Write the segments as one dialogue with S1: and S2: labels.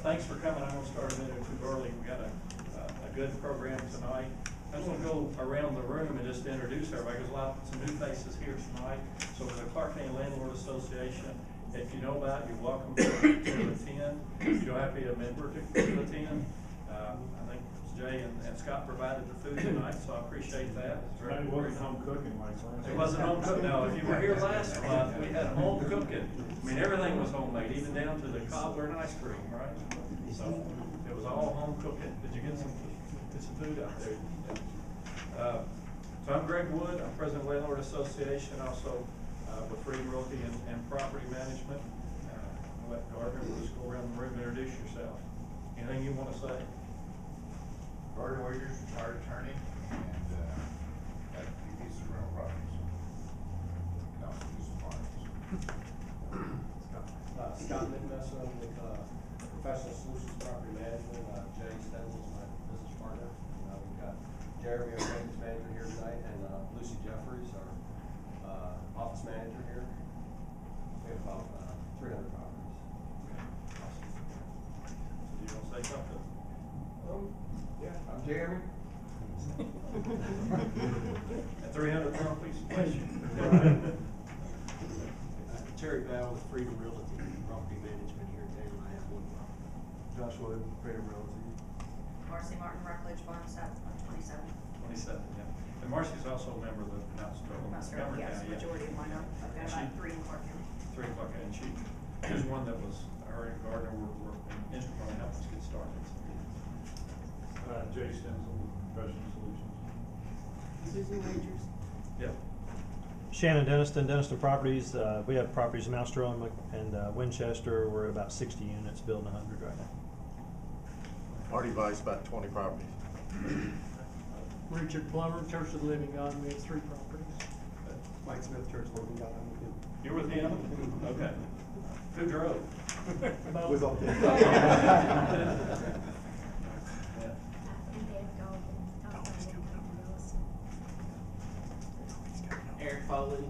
S1: Thanks for coming. I'm gonna start a minute too early. We got a good program tonight. I'm gonna go around the room and just introduce everybody. There's some new faces here tonight. So with the Clark County Landlord Association, if you know about it, you're welcome to attend. You don't have to be a member to attend. I think Jay and Scott provided the food tonight, so I appreciate that.
S2: It wasn't home cooking like last.
S1: It wasn't home cooking. No, if you were here last month, we had home cooking. I mean, everything was homemade, even down to the cobbler and ice cream, right? So it was all home cooking. Did you get some food out there? Yeah. So I'm Greg Wood. I'm president of Landlord Association, also with Freedom Realty and Property Management. I'll let Gardner, we'll just go around the room and introduce yourself. Anything you want to say?
S3: Gardner Wagers, retired attorney, and had a few pieces of rental properties. Now some use of farms.
S4: Scott Midmesser with Professional Solutions Property Management. Jay Stenzel is my business partner. We've got Jeremy, our maintenance manager here tonight, and Lucy Jeffries, our office manager here. We have about 300 properties.
S1: Okay. Awesome. So do you want to say something?
S4: Yeah, I'm Jeremy.
S1: At 300 properties, bless you.
S5: Terry Bell with Freedom Realty Property Management here in town. I have one property.
S4: Josh Wood, Freedom Realty.
S6: Marcy Martin, Rockledge Farm, South 27.
S1: 27, yeah. And Marcy's also a member of the Montgomery
S6: Yes,
S1: County.
S6: majority of mine are. I've got about 3 in Clark County.
S1: 3 o'clock, and she's one that was, her and Gardner were instrumental in helping us get started.
S2: Jay Stenzel, Professional Solutions.
S6: Susan Rangers.
S1: Yep.
S7: Shannon Denniston Properties. We have properties in Mountsterl and Winchester. We're about 60 units, building 100 right now.
S3: Artie Vice, about 20 properties.
S8: Richard Plummer, Church of the Living God, we have 3 properties.
S4: Mike Smith, Church of the Living God.
S1: You were with him? Okay. Who drove?
S4: Was all
S5: Eric Foley,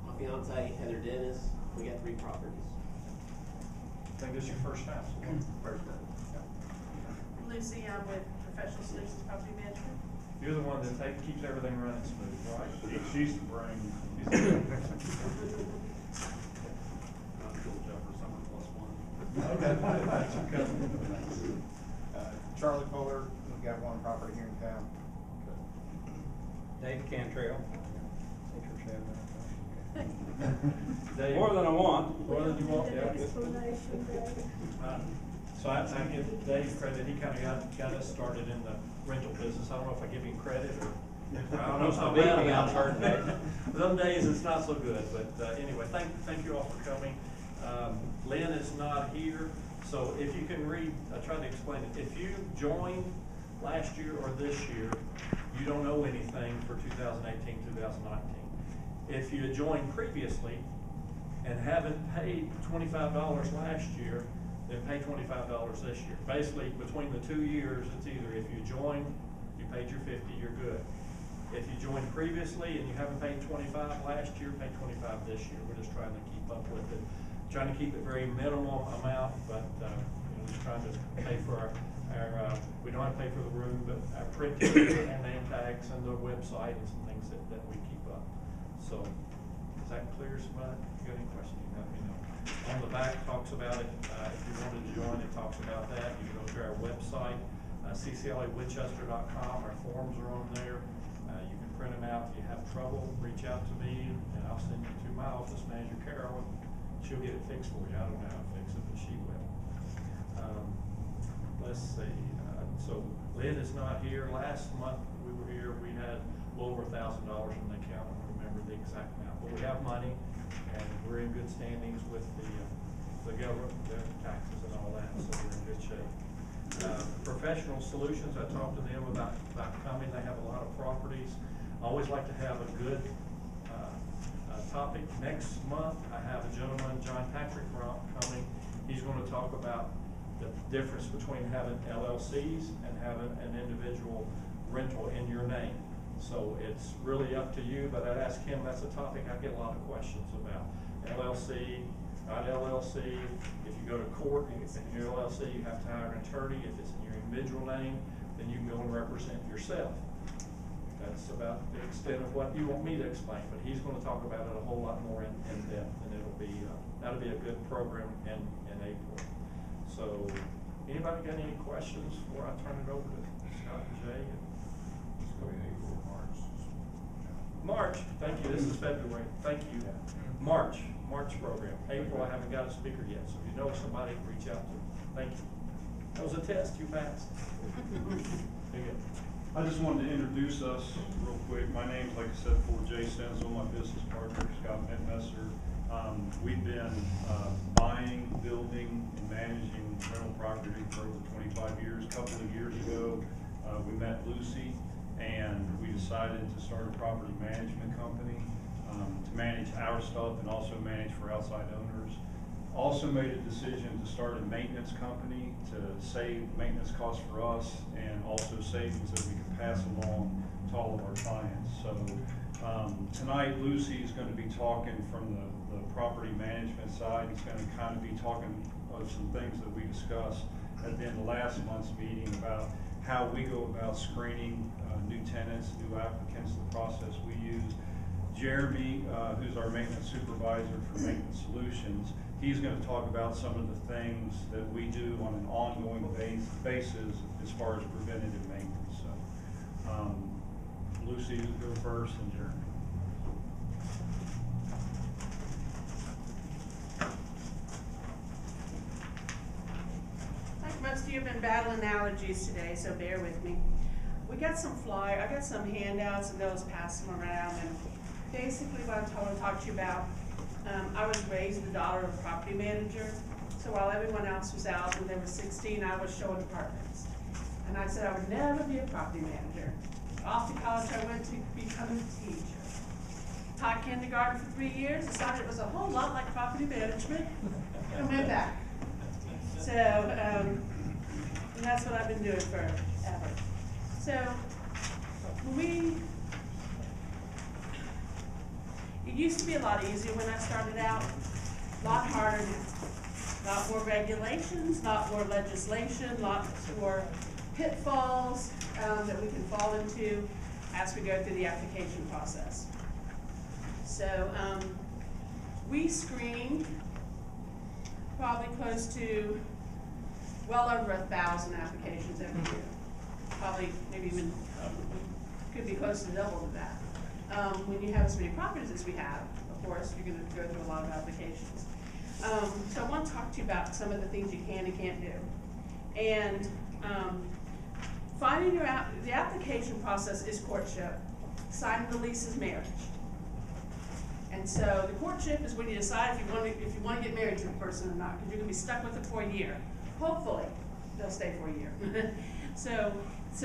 S5: my fiance Heather Dennis. We got 3 properties.
S1: I think this is your first time.
S4: First time.
S9: Lucy, I'm with Professional Solutions Property Management.
S1: You're the one that keeps everything running smooth, right?
S2: She's the brain.
S3: Charlie Fuller, we got 1 property here in town.
S10: Dave Cantrell.
S1: Dave,
S10: More than I want.
S1: More than you want, yeah. So I give Dave credit. He kind of got us started in the rental business. I don't know if I give him credit or I don't know if I'm bad about it. Some days it's not so good, but anyway, thank you all for coming. Lynn is not here, so if you can read, I tried to explain it. If you joined last year or this year, you don't know anything for 2018, 2019. If you had joined previously and haven't paid $25 last year, then pay $25 this year. Basically, between the 2 years, it's either if you joined, you paid your 50, you're good. If you joined previously and you haven't paid 25 last year, pay 25 this year. We're just trying to keep up with it. Trying to keep it very minimal amount, but just trying to pay for our we don't have to pay for the room, but our printing and name tags and the website and some things that we keep up. So is that clear, somebody? If you got any questions, you let me know. On the back talks about it. If you wanted to join, it talks about that. You can go to our website, cclawinchester.com. Our forms are on there. You can print them out. If you have trouble, reach out to me, and I'll send you to my office manager, Carol, and she'll get it fixed for you. I don't know how to fix it, but she will. Let's see. So Lynn is not here. Last month we were here. We had a little over $1,000 in the account. I don't remember the exact amount, but we have money, and we're in good standings with the government, their taxes and all that. So we're in good shape. Professional Solutions. I talked to them about coming. They have a lot of properties. I always like to have a good topic. Next month I have a gentleman, John Patrick, coming. He's going to talk about the difference between having LLCs and having an individual rental in your name. So it's really up to you, but I'd ask him, that's a topic I get a lot of questions about. LLC, not LLC. If you go to court, if it's in your LLC, you have to hire an attorney. If it's in your individual name, then you can go and represent yourself. That's about the extent of what you want me to explain, but he's gonna talk about it a whole lot more in depth, and that'll be a good program in April. So, anybody got any questions before I turn it over to Scott and Jay?
S3: It's going to be April, March.
S1: March, thank you, this is February, thank you. March program. April, I haven't got a speaker yet, so if you know somebody, reach out to them. Thank you. That was a test, you passed. There you go.
S2: I just wanted to introduce us real quick. My name's, like I said before, Jay Stenzel, my business partner, Scott Messer. We've been buying, building, and managing rental property for over 25 years. A couple of years ago, we met Lucy, and we decided to start a property management company to manage our stuff and also manage for outside owners. Also made a decision to start a maintenance company to save maintenance costs for us and also savings that we can pass along to all of our clients. So tonight Lucy is going to be talking from the property management side. He's going to kind of be talking of some things that we discussed at the end of last month's meeting about how we go about screening new tenants, new applicants, the process we use. Jeremy, who's our maintenance supervisor for Maintenance Solutions, he's going to talk about some of the things that we do on an ongoing basis as far as preventative maintenance. So, Lucy, you go first, and Jeremy.
S9: Like most of you have been battling allergies today, so bear with me. We got some I got some handouts, and those pass them around, and basically what I'm going to talk to you about, I was raised the daughter of a property manager, so while everyone else was out when they were 16, I was showing apartments. And I said I would never be a property manager. Off to college I went to become a teacher. Taught kindergarten for 3 years, decided it was a whole lot like property management, and went back. So, and that's what I've been doing forever. So, it used to be a lot easier when I started out, a lot harder now. Lot more regulations, lot more legislation, lots more pitfalls that we can fall into as we go through the application process. So we screen probably close to well over 1,000 applications every year. Probably maybe even could be close to double to that. When you have as many properties as we have, of course, you're going to go through a lot of applications. So I want to talk to you about some of the things you can and can't do. And finding the application process is courtship. Signing the lease is marriage. And so the courtship is when you decide if you want to get married to a person or not, because you're going to be stuck with it for a year. Hopefully, they'll stay for a year. So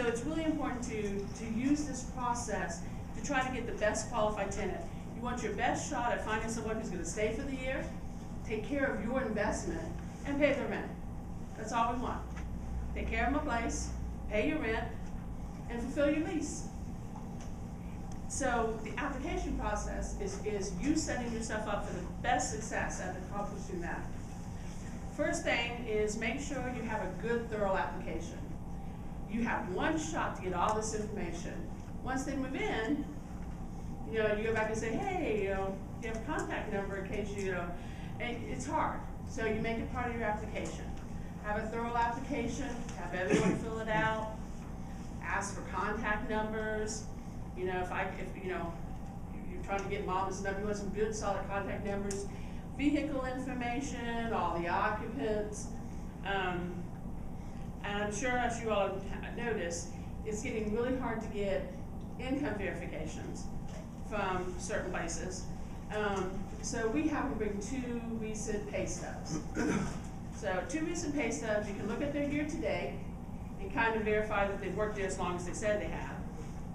S9: it's really important to use this process to try to get the best qualified tenant. You want your best shot at finding someone who's going to stay for the year, take care of your investment, and pay their rent. That's all we want. Take care of my place, pay your rent, and fulfill your lease. So the application process is you setting yourself up for the best success at accomplishing that. First thing is make sure you have a good, thorough application. You have one shot to get all this information. Once they move in, you go back and say, hey, you have a contact number in case and it's hard. So you make it part of your application. Have a thorough application, have everyone fill it out, ask for contact numbers. If you're trying to get mom's number, you want some good solid contact numbers, vehicle information, all the occupants. And I'm sure, as you all have noticed, it's getting really hard to get income verifications from certain places. So we have to bring 2 recent pay stubs. So 2 recent pay stubs, you can look at their year to date and kind of verify that they've worked there as long as they said they have.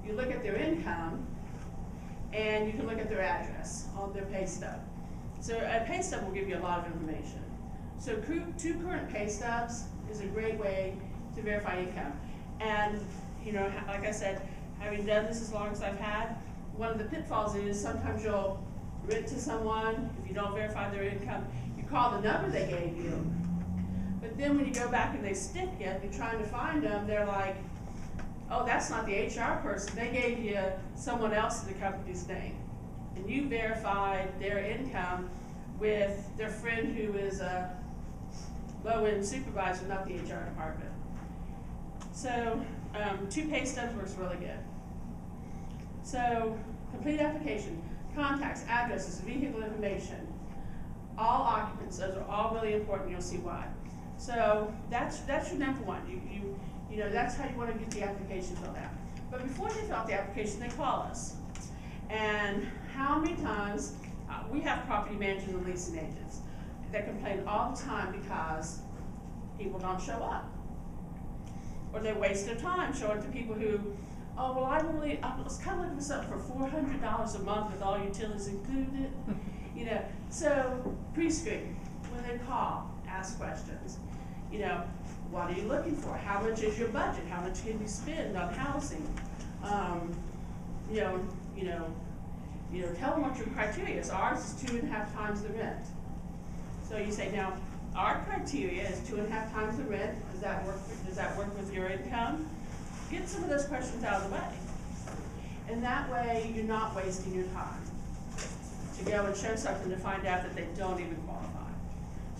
S9: You look at their income, and you can look at their address on their pay stub. So a pay stub will give you a lot of information. So 2 current pay stubs is a great way to verify income. And like I said, having done this as long as I've had, one of the pitfalls is sometimes you'll rent to someone. If you don't verify their income, you call the number they gave you. But then when you go back and they stick you, you're trying to find them, they're like, oh, that's not the HR person. They gave you someone else in the company's name. And you verified their income with their friend who is a low-end supervisor, not the HR department. So 2 pay stubs works really good. So complete application, contacts, addresses, vehicle information, all occupants, those are all really important, you'll see why. So that's your number one. You know, that's how you want to get the application filled out. But before they fill out the application, they call us. And how many times, we have property managers and leasing agents that complain all the time because people don't show up. Or they waste their time showing to people who, oh, well, I was kind of looking for something for $400 a month with all utilities included. You know, so pre-screen, when they call, ask questions. You know, what are you looking for? How much is your budget? How much can you spend on housing? Tell them what your criteria is. Ours is 2.5 times the rent. So you say, now, our criteria is 2.5 times the rent. Does that work with your income? Get some of those questions out of the way. And that way, you're not wasting your time to go and show something to find out that they don't even qualify.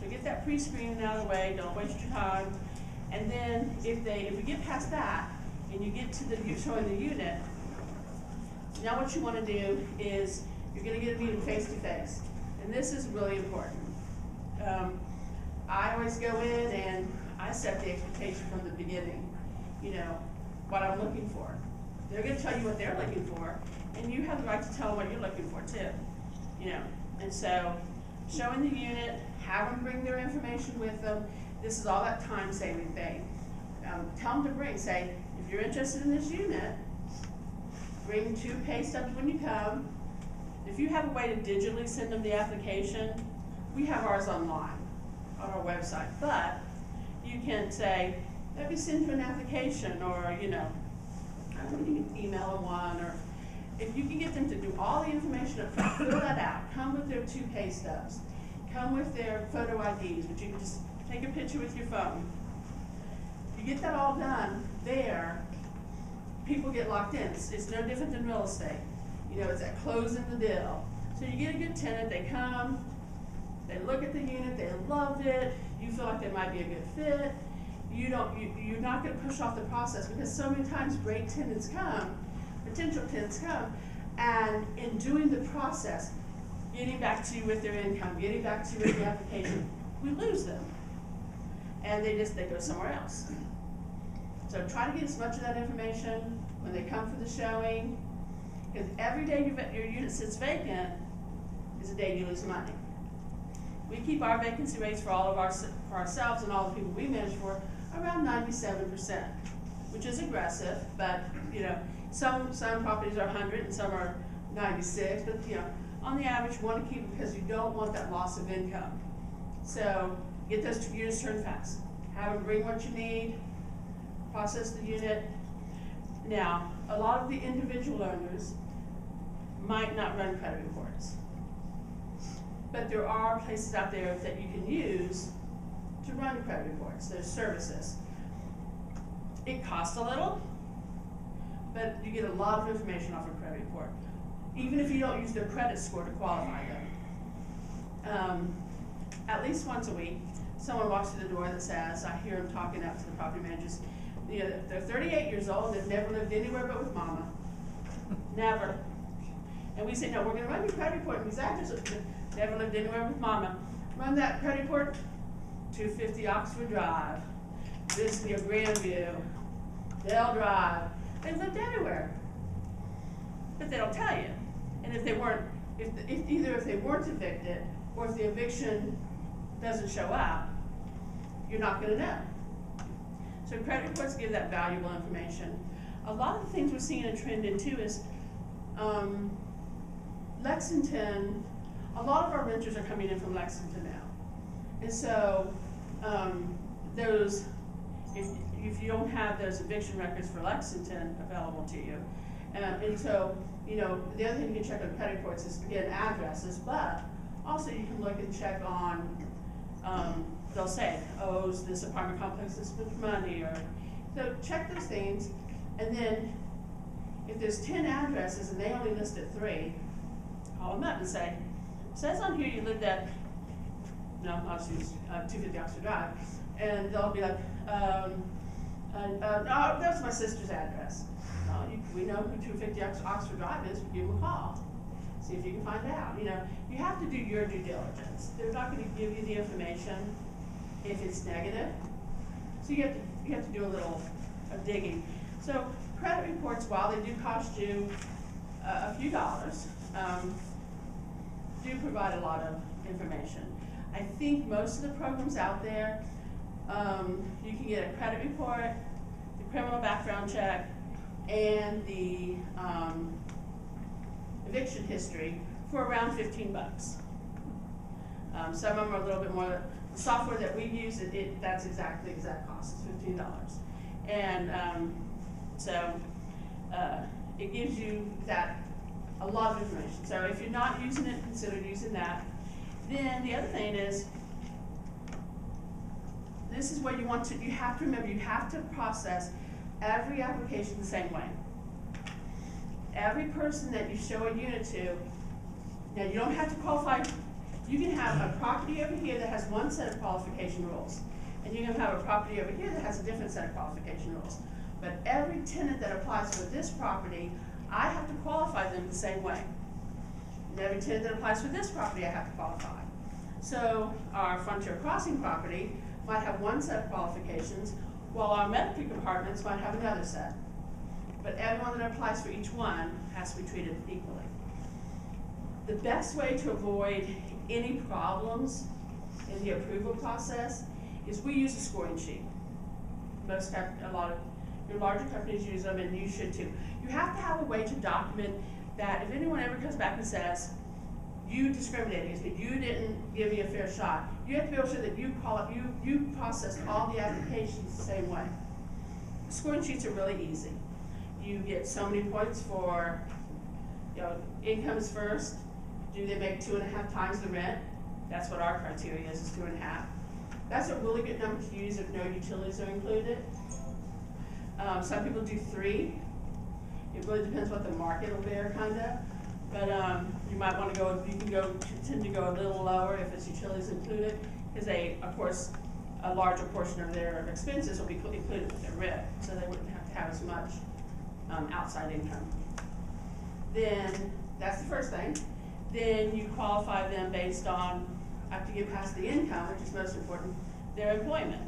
S9: So get that pre-screening out of the way, don't waste your time. And then if we get past that and you get to showing the unit, now what you want to do is you're going to get a meeting face-to-face. And this is really important. I always go in and I set the expectation from the beginning, you know, what I'm looking for. They're going to tell you what they're looking for, and you have the right to tell them what you're looking for too, you know. And so showing the unit, have them bring their information with them. This is all that time-saving thing. Tell them to bring, say, if you're interested in this unit, bring 2 pay stubs when you come. If you have a way to digitally send them the application, we have ours online on our website. But you can say, let me send you an application, or, you know, you can email them one, or if you can get them to do all the information up front, fill that out, come with their 2 pay stubs, come with their photo IDs, which you can just take a picture with your phone. You get that all done there, people get locked in. It's no different than real estate. You know, it's that closing the deal. So you get a good tenant, they come, they look at the unit, they loved it, you feel like they might be a good fit. You're not going to push off the process, because so many times great tenants come, potential tenants come, and in doing the process, getting back to you with their income, getting back to you with the application, we lose them. And they go somewhere else. So try to get as much of that information when they come for the showing, because every day your unit sits vacant is a day you lose money. We keep our vacancy rates for ourselves and all the people we manage for around 97%, which is aggressive, but you know, some properties are 100 and some are 96, but you know, on the average, you want to keep it because you don't want that loss of income. So get those 2 units turned fast. Have them bring what you need, process the unit. Now, a lot of the individual owners might not run credit reports, but there are places out there that you can use to run credit reports. There's services. It costs a little, but you get a lot of information off a credit report, even if you don't use their credit score to qualify them. At least once a week, someone walks through the door that says, I hear them talking out to the property managers, you know, they're 38 years old, they've never lived anywhere but with mama. Never. And we say, no, we're going to run your credit report. And these actors never lived anywhere with mama. Run that credit report, 250 Oxford Drive, this near Grandview, Dell Drive. They've lived everywhere. But they don't tell you. And if they weren't, either if they weren't evicted, or if the eviction doesn't show up, you're not going to know. So credit reports give that valuable information. A lot of the things we're seeing a trend in too is Lexington. A lot of our renters are coming in from Lexington now, and so if you don't have those eviction records for Lexington available to you, and so you know, the other thing you can check on credit reports is again addresses, but also you can look and check on they'll say, oh, is this apartment complex this much money, or, so check those things, and then if there's 10 addresses and they only listed 3, call them up and say, says on here you lived at, no, I'll just use 250 Oxford Drive, and they'll be like, no, that's my sister's address. We know who 250 Oxford Drive is, give them a call. See if you can find out. You know, you have to do your due diligence. They're not going to give you the information if it's negative. So you have to do a little digging. So credit reports, while they do cost you a few dollars, do provide a lot of information. I think most of the programs out there, you can get a credit report, the criminal background check, and the eviction history for around 15 bucks. Some of them are a little bit more. The software that we use, that's exactly the exact cost. It's $15, and it gives you that a lot of information. So if you're not using it, consider using that. Then the other thing is, this is what you want to. You have to remember. You have to process every application the same way. Every person that you show a unit to, now you don't have to qualify. You can have a property over here that has one set of qualification rules, and you can have a property over here that has a different set of qualification rules. But every tenant that applies for this property, I have to qualify them the same way. And every tenant that applies for this property, I have to qualify. So our Frontier Crossing property might have one set of qualifications, while our medical apartments might have another set. But everyone that applies for each one has to be treated equally. The best way to avoid any problems in the approval process is we use a scoring sheet. A lot of your larger companies use them, and you should too. You have to have a way to document that if anyone ever comes back and says, you discriminated against me, you didn't give me a fair shot, you have to be able to show that you processed all the applications the same way. The scoring sheets are really easy. You get so many points for, income is first. Do they make 2.5 times the rent? That's what our criteria is 2.5. That's a really good number to use if no utilities are included. Some people do 3. It really depends what the market will bear, kind of. But you might want to go. You can tend to go a little lower if it's utilities included, because they, of course, a larger portion of their expenses will be included with their rent, so they wouldn't have to have as much outside income. Then that's the first thing. Then you qualify them based on, after you get past the income, which is most important, their employment.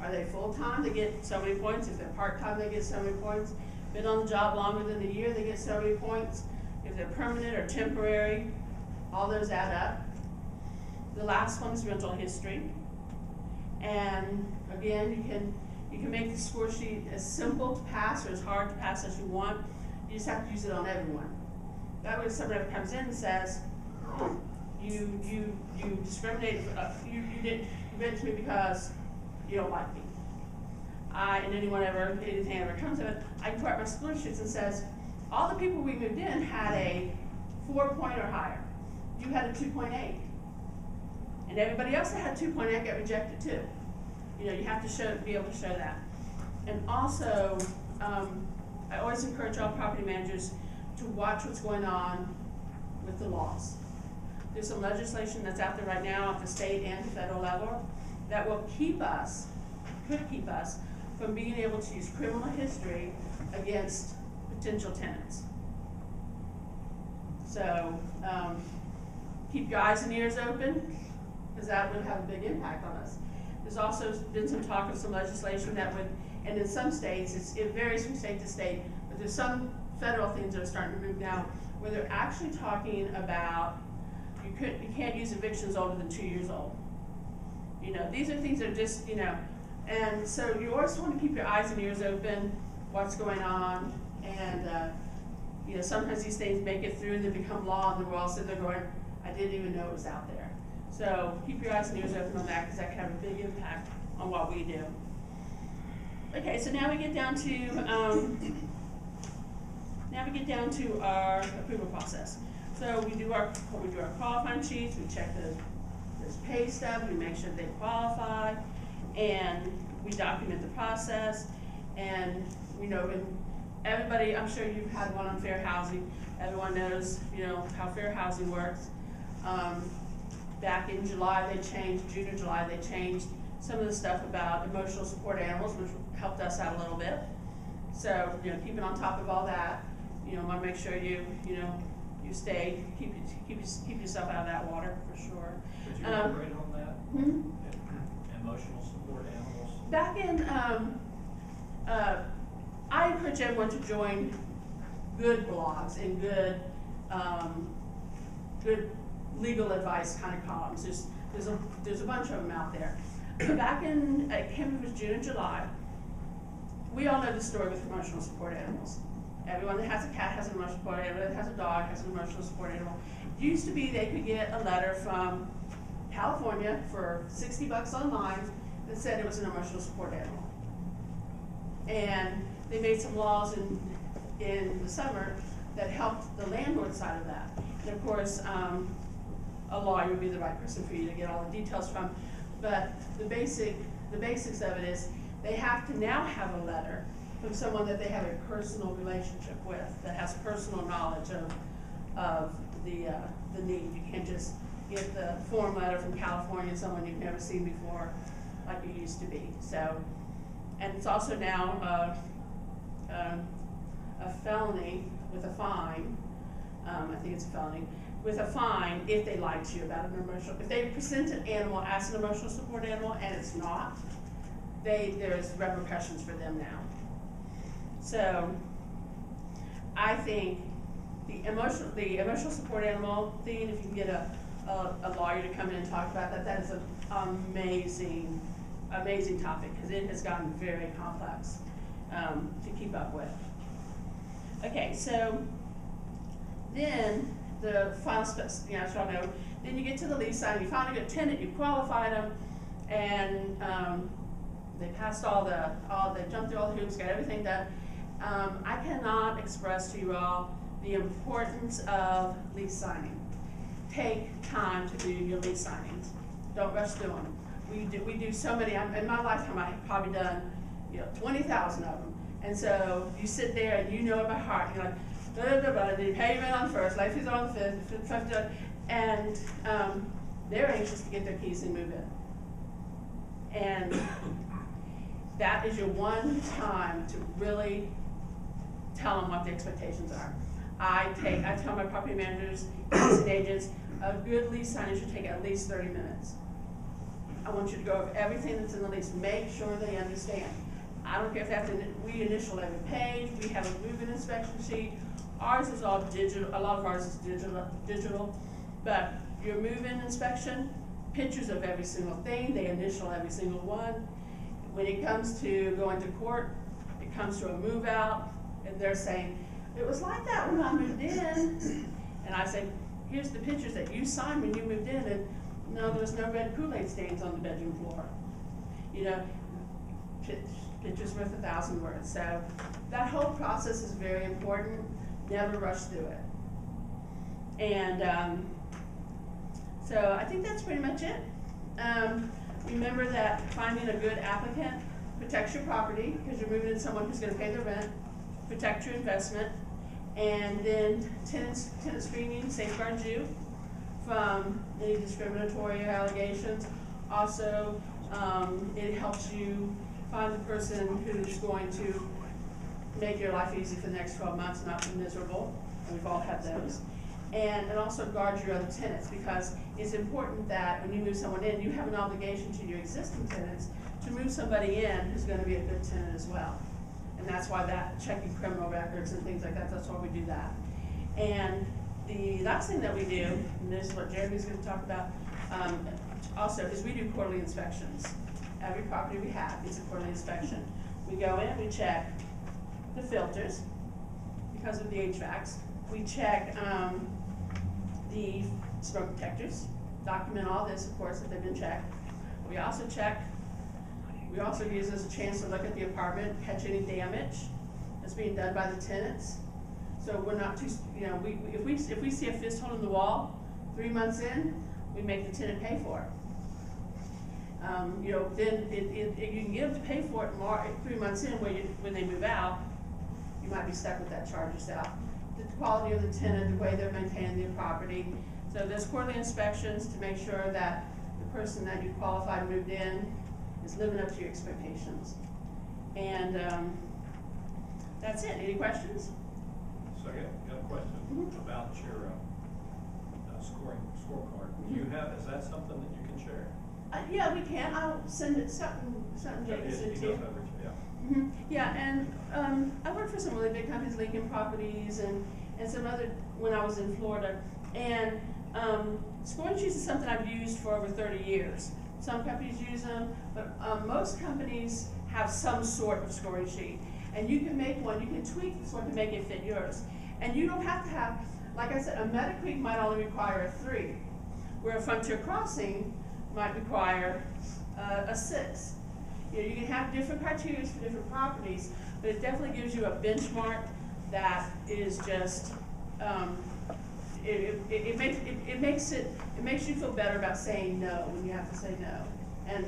S9: Are they full-time? They get so many points. If they're part-time, they get so many points. Been on the job longer than a year, they get so many points. If they're permanent or temporary, all those add up. The last one is rental history. And again, you can make the score sheet as simple to pass or as hard to pass as you want. You just have to use it on everyone. That way, if somebody ever comes in and says, you discriminated, you didn't convince me because you don't like me. And anything ever comes of it, I can put up my score sheets and says, all the people we moved in had a 4 or higher. You had a 2.8. And everybody else that had 2.8 got rejected too. You have to be able to show that. And also, I always encourage all property managers to watch what's going on with the laws. There's some legislation that's out there right now at the state and the federal level that will could keep us from being able to use criminal history against potential tenants. So keep your eyes and ears open, because that would have a big impact on us. There's also been some talk of some legislation that would, and in some states, it varies from state to state, but there's some federal things that are starting to move now where they're actually talking about you can't use evictions older than 2 years old. These are things that are just, and so you always want to keep your eyes and ears open, what's going on, and sometimes these things make it through and they become law, and we're all sitting there going, I didn't even know it was out there. So keep your eyes and ears open on that, because that can have a big impact on what we do. Okay, so now we get down to our approval process. So we do our qualifying sheets, we check the there's pay stubs, we make sure they qualify, and we document the process. And, you know, when everybody, I'm sure you've had one on fair housing, everyone knows, you know, how fair housing works. Back in July, they changed, June or July, they changed some of the stuff about emotional support animals, which helped us out a little bit. So, you know, keeping on top of all that, you know, wanna make sure you stay, keep yourself out of that water, for sure.
S1: Could you elaborate on that? Emotional support animals?
S9: Back in, I encourage everyone to join good blogs and good legal advice kind of columns. There's a bunch of them out there. But back in, I can't remember if it was June or July, we all know the story with emotional support animals. Everyone that has a cat has an emotional support animal, that has a dog has an emotional support animal. It used to be they could get a letter from California for $60 online that said it was an emotional support animal. And they made some laws in the summer that helped the landlord side of that. And of course, a lawyer would be the right person for you to get all the details from. But the basics of it is they have to now have a letter from someone that they have a personal relationship with, that has personal knowledge of the need. You can't just get the form letter from California, someone you've never seen before, like it used to be. So, and it's also now a felony with a fine. I think it's a felony with a fine if they lie to you about an emotional. If they present an animal as an emotional support animal and it's not, there's repercussions for them now. So I think the emotional support animal thing, if you can get a lawyer to come in and talk about that, that is an amazing topic, because it has gotten very complex to keep up with. Okay, so then the final steps, you know, as y'all know, then you get to the lease sign, you find a good tenant, you qualified them, and they passed they jumped through all the hoops, got everything done. I cannot express to you all the importance of lease signing. Take time to do your lease signings. Don't rush through them. We do so many. In my lifetime, I've probably done 20,000 of them. And so you sit there and you know it by heart. You're like, the payment on the first, late fees on the fifth, and they're anxious to get their keys and move in. And that is your one time to really tell them what the expectations are. I tell my property managers, leasing agents, a good lease signing should take at least 30 minutes. I want you to go over everything that's in the lease. Make sure they understand. I don't care if they have to, we initial every page, we have a move-in inspection sheet. Ours is all digital, a lot of ours is digital, but your move-in inspection, pictures of every single thing, they initial every single one. When it comes to going to court, it comes to a move-out, and they're saying, it was like that when I moved in. And I say, here's the pictures that you signed when you moved in, and no, there was no red Kool-Aid stains on the bedroom floor. You know, pictures worth 1,000 words. So that whole process is very important. Never rush through it. And so I think that's pretty much it. Remember that finding a good applicant protects your property, because you're moving in someone who's going to pay the rent, protect your investment, and then tenant screening safeguards you from any discriminatory allegations. Also, it helps you find the person who's going to make your life easy for the next 12 months, not be miserable, and we've all had those. And it also guards your other tenants, because it's important that when you move someone in, you have an obligation to your existing tenants to move somebody in who's going to be a good tenant as well. And that's why that checking criminal records and things like that, that's why we do that. And the last thing that we do, and this is what Jeremy's going to talk about also, is we do quarterly inspections. Every property we have is a quarterly inspection. We go in, we check the filters because of the HVACs. We check the smoke detectors, document all this, of course, if they've been checked. We also use this as a chance to look at the apartment, catch any damage that's being done by the tenants. So we're not too, if we see a fist hole in the wall 3 months in, we make the tenant pay for it. You know, then you can get them to pay for it 3 months in when they move out, you might be stuck with that charge yourself. The quality of the tenant, the way they're maintaining their property. So there's quarterly inspections to make sure that the person that you qualified moved in is living up to your expectations. And that's it. Any questions?
S1: So I got a question about your scorecard. Do you have, is that something that you can share?
S9: Yeah, we can. I'll send it, something Jay can send to you.
S1: Yeah.
S9: Yeah, and I worked for some really big companies, Lincoln Properties and some other, when I was in Florida. And scoring sheets is something I've used for over 30 years. Some companies use them, but most companies have some sort of scoring sheet. And you can make one, you can tweak this one to make it fit yours. And you don't have to have, like I said, a Meadow Creek might only require a 3, where a Frontier Crossing might require a 6. You know, you can have different criteria for different properties, but it definitely gives you a benchmark that is just, it makes you feel better about saying no when you have to say no. And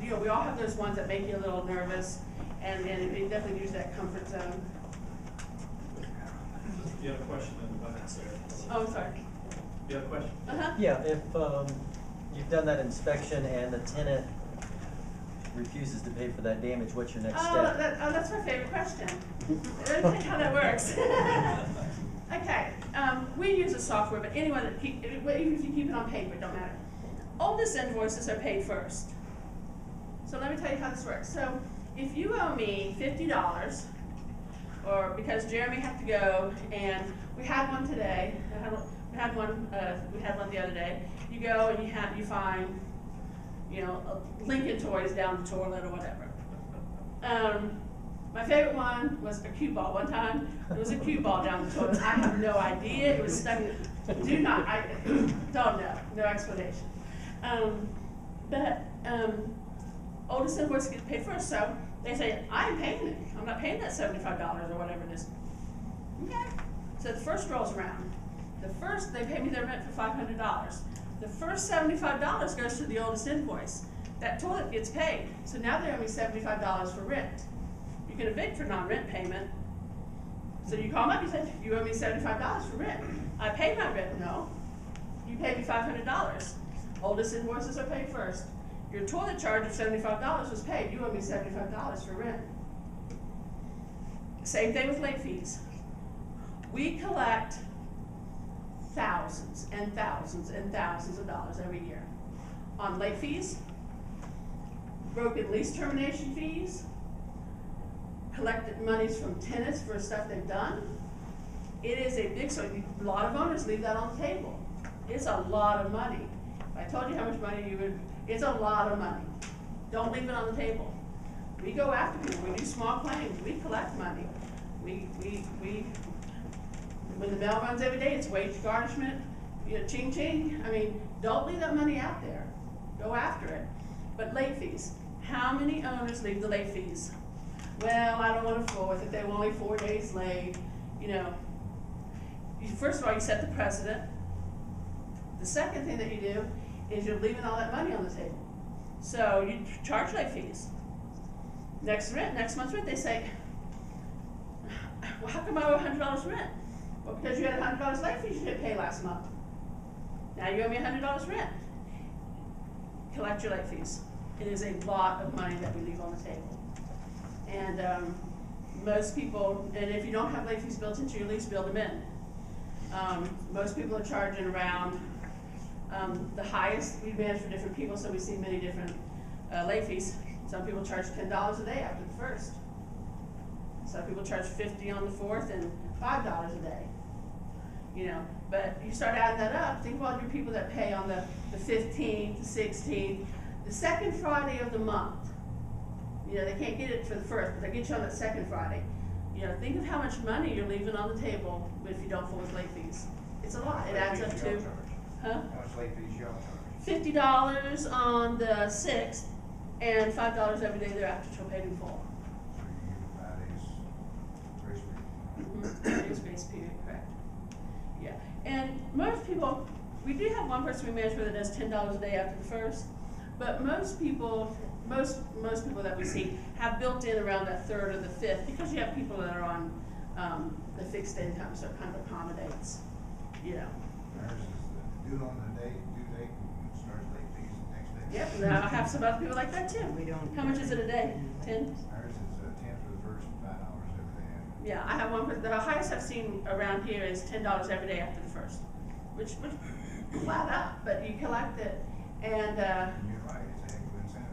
S9: you know, we all have those ones that make you a little nervous, and it definitely gives you that comfort zone.
S1: You have a question in the back there.
S9: Oh, I'm sorry.
S1: You have a question?
S10: Yeah, if you've done that inspection and the tenant refuses to pay for that damage, what's your next step?
S9: That's my favorite question. Let me tell you how that works. Okay, we use a software, but anyone that even if you keep it on paper, it don't matter. Oldest invoices are paid first. So let me tell you how this works. So if you owe me $50, or because Jeremy had to go, and we had one today, we had one the other day. You go and you find, you know, Lincoln toys down the toilet or whatever. My favorite one was a cue ball. One time, there was a cue ball down the toilet. I have no idea. It was stuck. Don't know. No explanation. Oldest invoice gets paid first, so they say, I am paying it. I'm not paying that $75 or whatever it is. Okay. So the first rolls around. They pay me their rent for $500. The first $75 goes to the oldest invoice. That toilet gets paid. So now they owe me $75 for rent. You can evict for non-rent payment. So you call them up, you say, you owe me $75 for rent. I paid my rent. No. You paid me $500. Oldest invoices are paid first. Your toilet charge of $75 was paid. You owe me $75 for rent. Same thing with late fees. We collect thousands and thousands and thousands of dollars every year on late fees, broken lease termination fees, collected monies from tenants for stuff they've done. It is a big, so a lot of owners leave that on the table. It's a lot of money. If I told you how much money you would, it's a lot of money. Don't leave it on the table. We go after people. We do small claims. We collect money. When the mail runs every day, it's wage garnishment, you know, ching ching. I mean, don't leave that money out there. Go after it. But late fees. How many owners leave the late fees? Well, I don't want to fool with it. They were only 4 days late. You know, first of all, you set the precedent. The second thing that you do is you're leaving all that money on the table. So you charge late fees. Next month's rent, they say, well, how come I owe $100 rent? Well, because you had $100 late fees you didn't pay last month. Now you owe me $100 rent. Collect your late fees. It is a lot of money that we leave on the table. And most people, and if you don't have late fees built into your lease, build them in. Most people are charging around the highest. We manage for different people, so we see many different late fees. Some people charge $10 a day after the first. Some people charge $50 on the fourth and $5 a day. You know, but you start adding that up. Think about your people that pay on the 15th, the 16th, the second Friday of the month. You know, they can't get it for the first, but they get you on that second Friday. You know, think of how much money you're leaving on the table if you don't fool with late fees. It's a lot. It adds up to,
S3: How much late fees y'all charge?
S9: $50 on the 6th and $5 every day thereafter till paid in full.
S3: So you give 5 days grace period.
S9: Grace period, correct. Yeah, and most people, We do have one person we manage for that does $10 a day after the first, but most people that we see have built in around that third or the fifth, because you have people that are on the fixed income, so it kind of accommodates, you know.
S3: Ours is due on the date, due date, and starts late fees the next day.
S9: Yep, and I have some other people like that too. How much is it a day? 10?
S3: Ours is 10 for the first 5 hours every day.
S9: Yeah, I have one, the highest I've seen around here is $10 every day after the first, which flat out, but you collect it, and,
S3: And you're right, it's a heck of an incentive.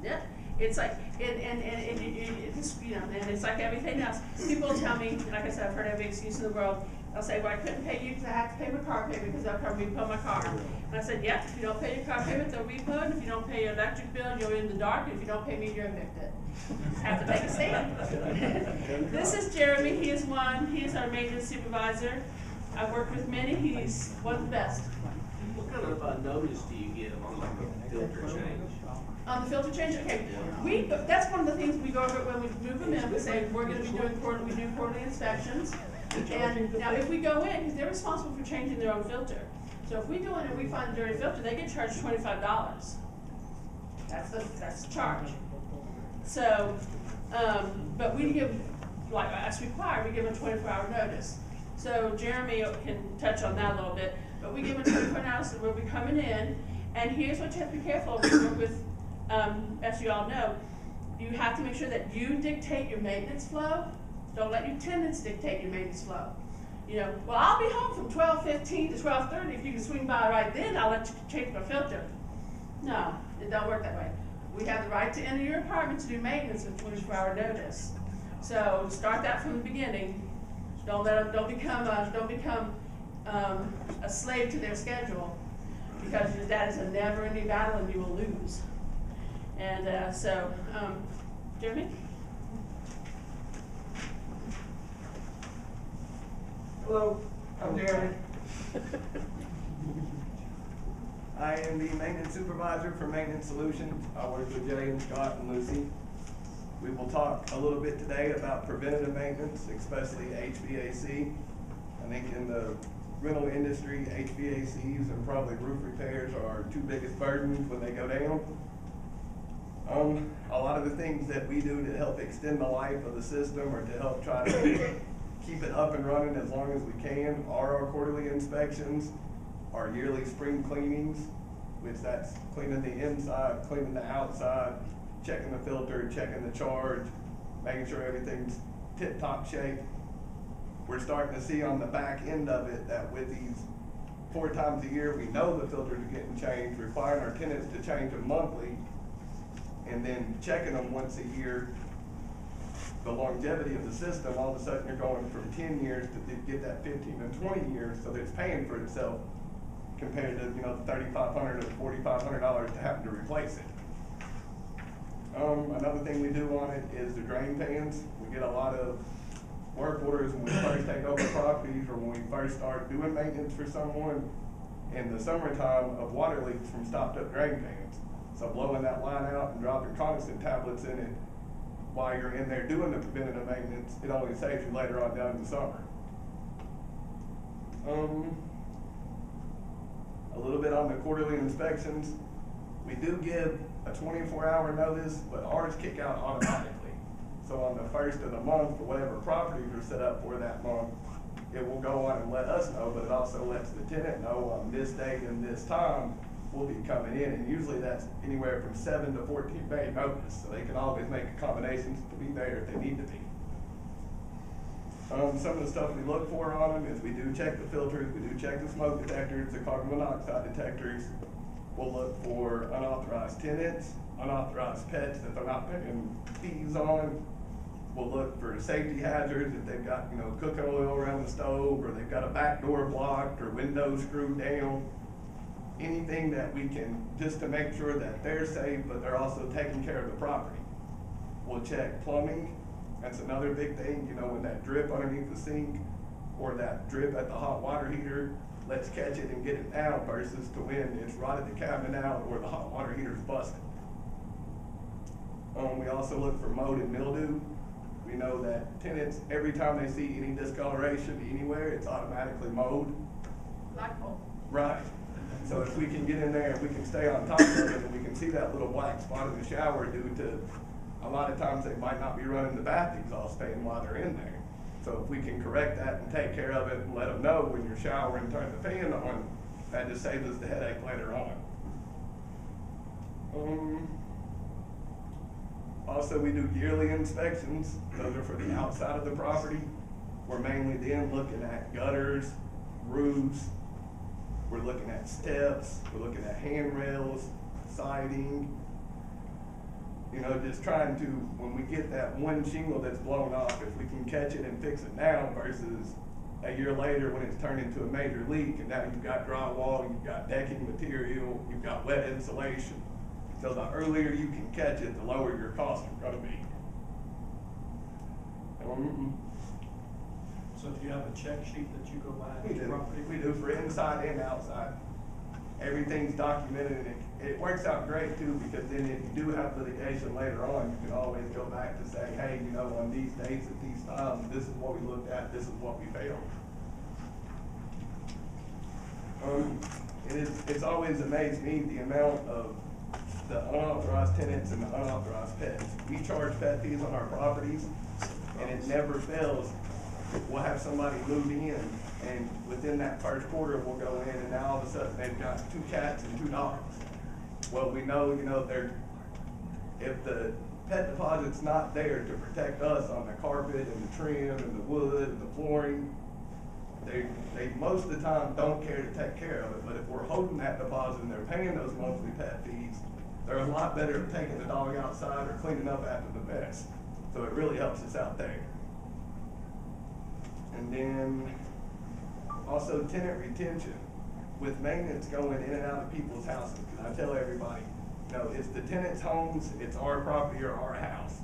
S9: yeah, it's like, it just, you know, and it's like everything else. People tell me, like I said, I've heard every excuse in the world. They'll say, well, I couldn't pay you because I have to pay my car payment because they'll come repo my car. And I said, yeah, if you don't pay your car payment, they'll repo it. If you don't pay your electric bill, you're in the dark. If you don't pay me, you're evicted. Have to take a stand. This is Jeremy. He is one. He is our maintenance supervisor. I've worked with many. He's one of the best.
S5: What kind of notice do you give on like a filter change?
S9: On the filter change, okay, that's one of the things we go over when we move them in. We say, we're gonna be doing quarterly inspections. And now if we go in, because they're responsible for changing their own filter. So if we go in and we find a dirty filter, they get charged $25. That's the charge. So, but we give, like as required, we give them 24-hour notice. So Jeremy can touch on that a little bit, but we give them 24 hours so we'll be coming in, and here's what you have to be careful with, as you all know, you have to make sure that you dictate your maintenance flow. Don't let your tenants dictate your maintenance flow. You know, well, I'll be home from 12:15 to 12:30. If you can swing by right then, I'll let you change my filter. No, it don't work that way. We have the right to enter your apartment to do maintenance with 24-hour notice. So start that from the beginning. Don't become a slave to their schedule, because that is a never-ending battle and you will lose. And Jeremy?
S11: Hello, I'm Jeremy. I am the maintenance supervisor for Maintenance Solutions. I work with Jay and Scott and Lucy. We will talk a little bit today about preventative maintenance, especially HVAC. I think in the rental industry, HVACs and probably roof repairs are our two biggest burdens when they go down. A lot of the things that we do to help extend the life of the system or to help try to keep it up and running as long as we can are our quarterly inspections, our yearly spring cleanings, which that's cleaning the inside, cleaning the outside, checking the filter, checking the charge, making sure everything's tip-top shape. We're starting to see on the back end of it that with these 4 times a year, we know the filters are getting changed, requiring our tenants to change them monthly, and then checking them once a year. The longevity of the system, all of a sudden you're going from 10 years to get that 15 and 20 years, so that it's paying for itself compared to, the $3,500 or $4,500 to having to replace it. Another thing we do on it is the drain pans. We get a lot of work orders when we first take over properties or when we first start doing maintenance for someone in the summertime of water leaks from stopped up drain pans. So blowing that line out and dropping condensate tablets in it while you're in there doing the preventative maintenance, it only saves you later on down in the summer. A little bit on the quarterly inspections. We do give a 24-hour notice, but ours kick out automatically. So on the first of the month, for whatever properties are set up for that month, it will go on and let us know, but it also lets the tenant know on this date and this time, we'll be coming in, and usually that's anywhere from 7 to 14 day notice, so they can always make accommodations to be there if they need to be. Some of the stuff we look for on them is we do check the filters, we do check the smoke detectors, the carbon monoxide detectors. We'll look for unauthorized tenants, unauthorized pets that they're not paying fees on. We'll look for safety hazards if they've got, cooking oil around the stove, or they've got a back door blocked, or windows screwed down. Anything that we can, just to make sure that they're safe, but they're also taking care of the property. We'll check plumbing. That's another big thing, when that drip underneath the sink or that drip at the hot water heater, let's catch it and get it out versus to when it's rotted the cabinet out or the hot water heater's busted. We also look for mold and mildew. We know that tenants, every time they see any discoloration anywhere, it's automatically mold.
S9: Black mold.
S11: Right. So if we can get in there and we can stay on top of it, and we can see that little black spot in the shower due to, a lot of times they might not be running the bath exhaust fan while they're in there. So if we can correct that and take care of it and let them know when you're showering, turn the fan on, that just saves us the headache later on. Also, we do yearly inspections. Those are for the outside of the property. We're mainly then looking at gutters, roofs. We're looking at steps. We're looking at handrails, siding. You know, just trying to, when we get that one shingle that's blown off, if we can catch it and fix it now versus a year later when it's turned into a major leak and now you've got drywall, you've got decking material, you've got wet insulation. So the earlier you can catch it, the lower your costs are gonna be.
S1: So do you have a check sheet that you go by
S11: We
S1: each
S11: do.
S1: property?
S11: We do for inside and outside. Everything's documented, and it works out great too, because then if you do have litigation later on, you can always go back to say, hey, you know, on these dates at these times, this is what we looked at, this is what we failed. It's always amazed me the amount of the unauthorized tenants and the unauthorized pets. We charge pet fees on our properties, and it never fails. We'll have somebody move in, and within that first quarter, we'll go in, and now all of a sudden, they've got 2 cats and 2 dogs. Well, we know, you know, if the pet deposit's not there to protect us on the carpet and the trim and the wood and the flooring, they most of the time don't care to take care of it. But if we're holding that deposit and they're paying those monthly pet fees, they're a lot better at taking the dog outside or cleaning up after the mess. So it really helps us out there. And then also tenant retention. With maintenance going in and out of people's houses, because I tell everybody, you know, it's the tenant's homes, it's our property or our house.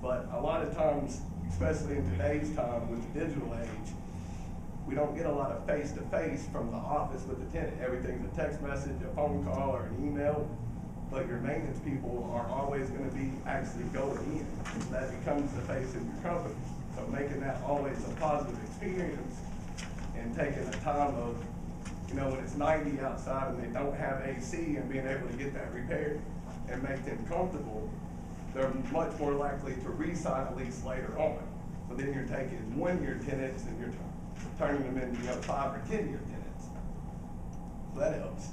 S11: But a lot of times, especially in today's time with the digital age, we don't get a lot of face-to-face from the office with the tenant. Everything's a text message, a phone call, or an email. But your maintenance people are always going to be actually going in. That becomes the face of your company. So making that always a positive experience and taking the time of, you know, when it's 90 outside and they don't have AC and being able to get that repaired and make them comfortable, they're much more likely to re-sign a lease later on. So then you're taking 1-year tenants and you're turning them into, you know, 5 or 10-year tenants. So that helps.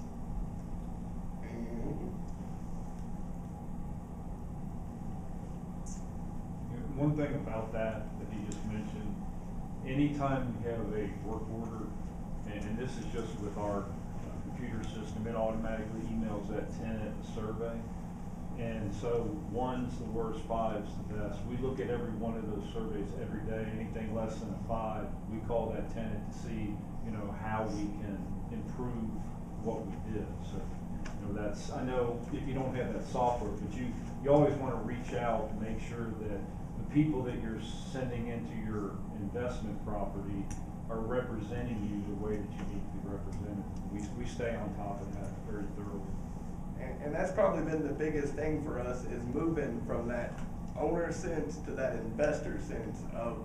S2: One thing about that he just mentioned, anytime you have a work order, and this is just with our computer system, it automatically emails that tenant a survey. And so 1's the worst, 5's the best. We look at every one of those surveys every day. Anything less than a 5, we call that tenant to see, you know, how we can improve what we did. So, you know, that's, I know if you don't have that software, but you always want to reach out to make sure that the people that you're sending into your investment property are representing you the way that you need to be represented. We stay on top of that very thoroughly.
S11: And that's probably been the biggest thing for us, is moving from that owner sense to that investor sense of,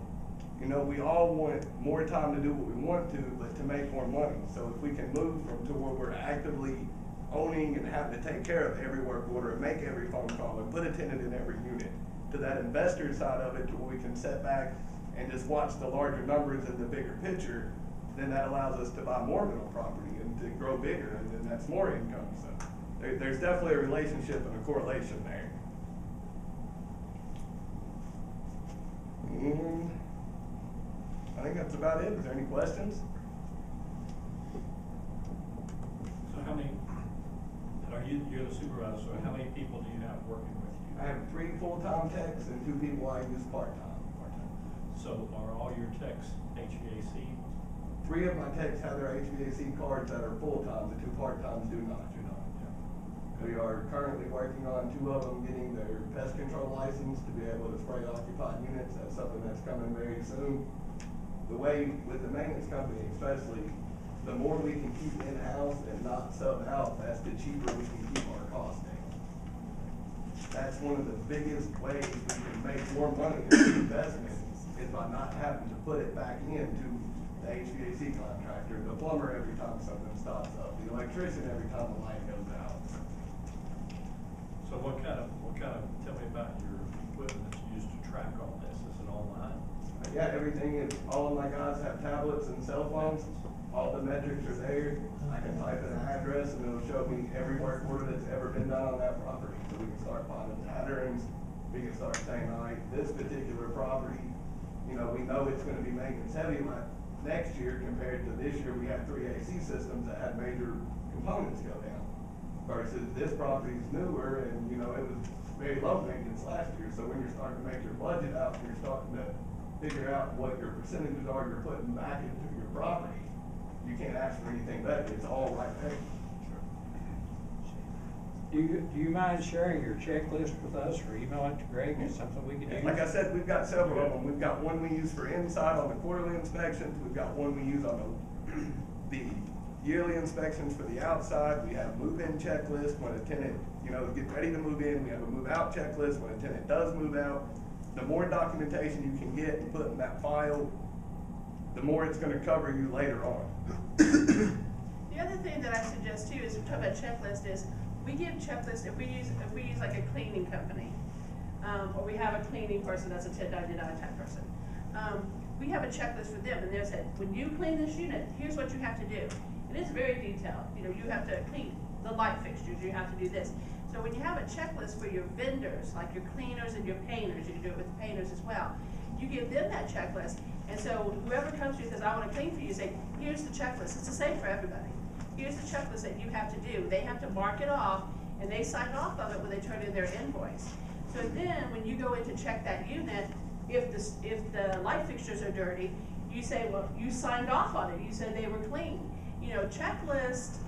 S11: you know, we all want more time to do what we want to, but to make more money. So if we can move from to where we're actively owning and having to take care of every work order and make every phone call and put a tenant in every unit, to that investor side of it, to where we can sit back and just watch the larger numbers and the bigger picture, then that allows us to buy more rental property and to grow bigger, and then that's more income. So there's definitely a relationship and a correlation there. And I think that's about it. Is there any questions?
S1: So how many, you're the supervisor, so how many people do you have working with you?
S11: I have 3 full-time techs and 2 people I use part-time.
S1: So are all your techs HVAC?
S11: 3 of my techs have their HVAC cards that are full-time, the 2 part-times do not. We are currently working on 2 of them getting their pest control license to be able to spray occupied units. That's something that's coming very soon. The way with the maintenance company especially, the more we can keep in-house and not sub out, that's the cheaper we can keep our costs down. That's one of the biggest ways we can make more money in the investment, is by not having to put it back into the HVAC contractor, the plumber every time something stops up, the electrician every time the light goes out.
S1: So what kind of, tell me about your equipment that's used to track all this, is it online?
S11: Yeah, everything is, all of my guys have tablets and cell phones, all the metrics are there. I can type in an address and it'll show me every work order that's ever been done on that property. So we can start finding patterns, we can start saying, all right, this particular property, you know it's gonna be maintenance heavy like next year compared to this year. We had 3 AC systems that had major components go down. Versus this property's newer and, it was very low maintenance last year. So when you're starting to make your budget out, you're starting to figure out what your percentages are you're putting back into your property. You can't ask for anything better. It's all right there.
S12: Do you mind sharing your checklist with us or email it to Greg? It's something we can do?
S11: Like I said, we've got several of them. We've got one we use for inside on the quarterly inspections. We've got one we use on the yearly inspections for the outside. We have move-in checklist when a tenant, gets ready to move in. We have a move-out checklist when a tenant does move out. The more documentation you can get and put in that file, the more it's gonna cover you later on.
S9: The other thing that I suggest too is, we talk about checklist, is we give checklists if we use like a cleaning company, or we have a cleaning person that's a 1099 type person. We have a checklist for them, and they said, when you clean this unit, here's what you have to do. And it's very detailed. You have to clean the light fixtures, you have to do this. So when you have a checklist for your vendors, like your cleaners and your painters, you can do it with the painters as well. You give them that checklist, and so whoever comes to you and says, I want to clean for you, say, here's the checklist. It's the same for everybody. Here's the checklist that you have to do. They have to mark it off, and they sign off of it when they turn in their invoice. So then, when you go in to check that unit, if the light fixtures are dirty, you say, well, you signed off on it. You said they were clean. Checklists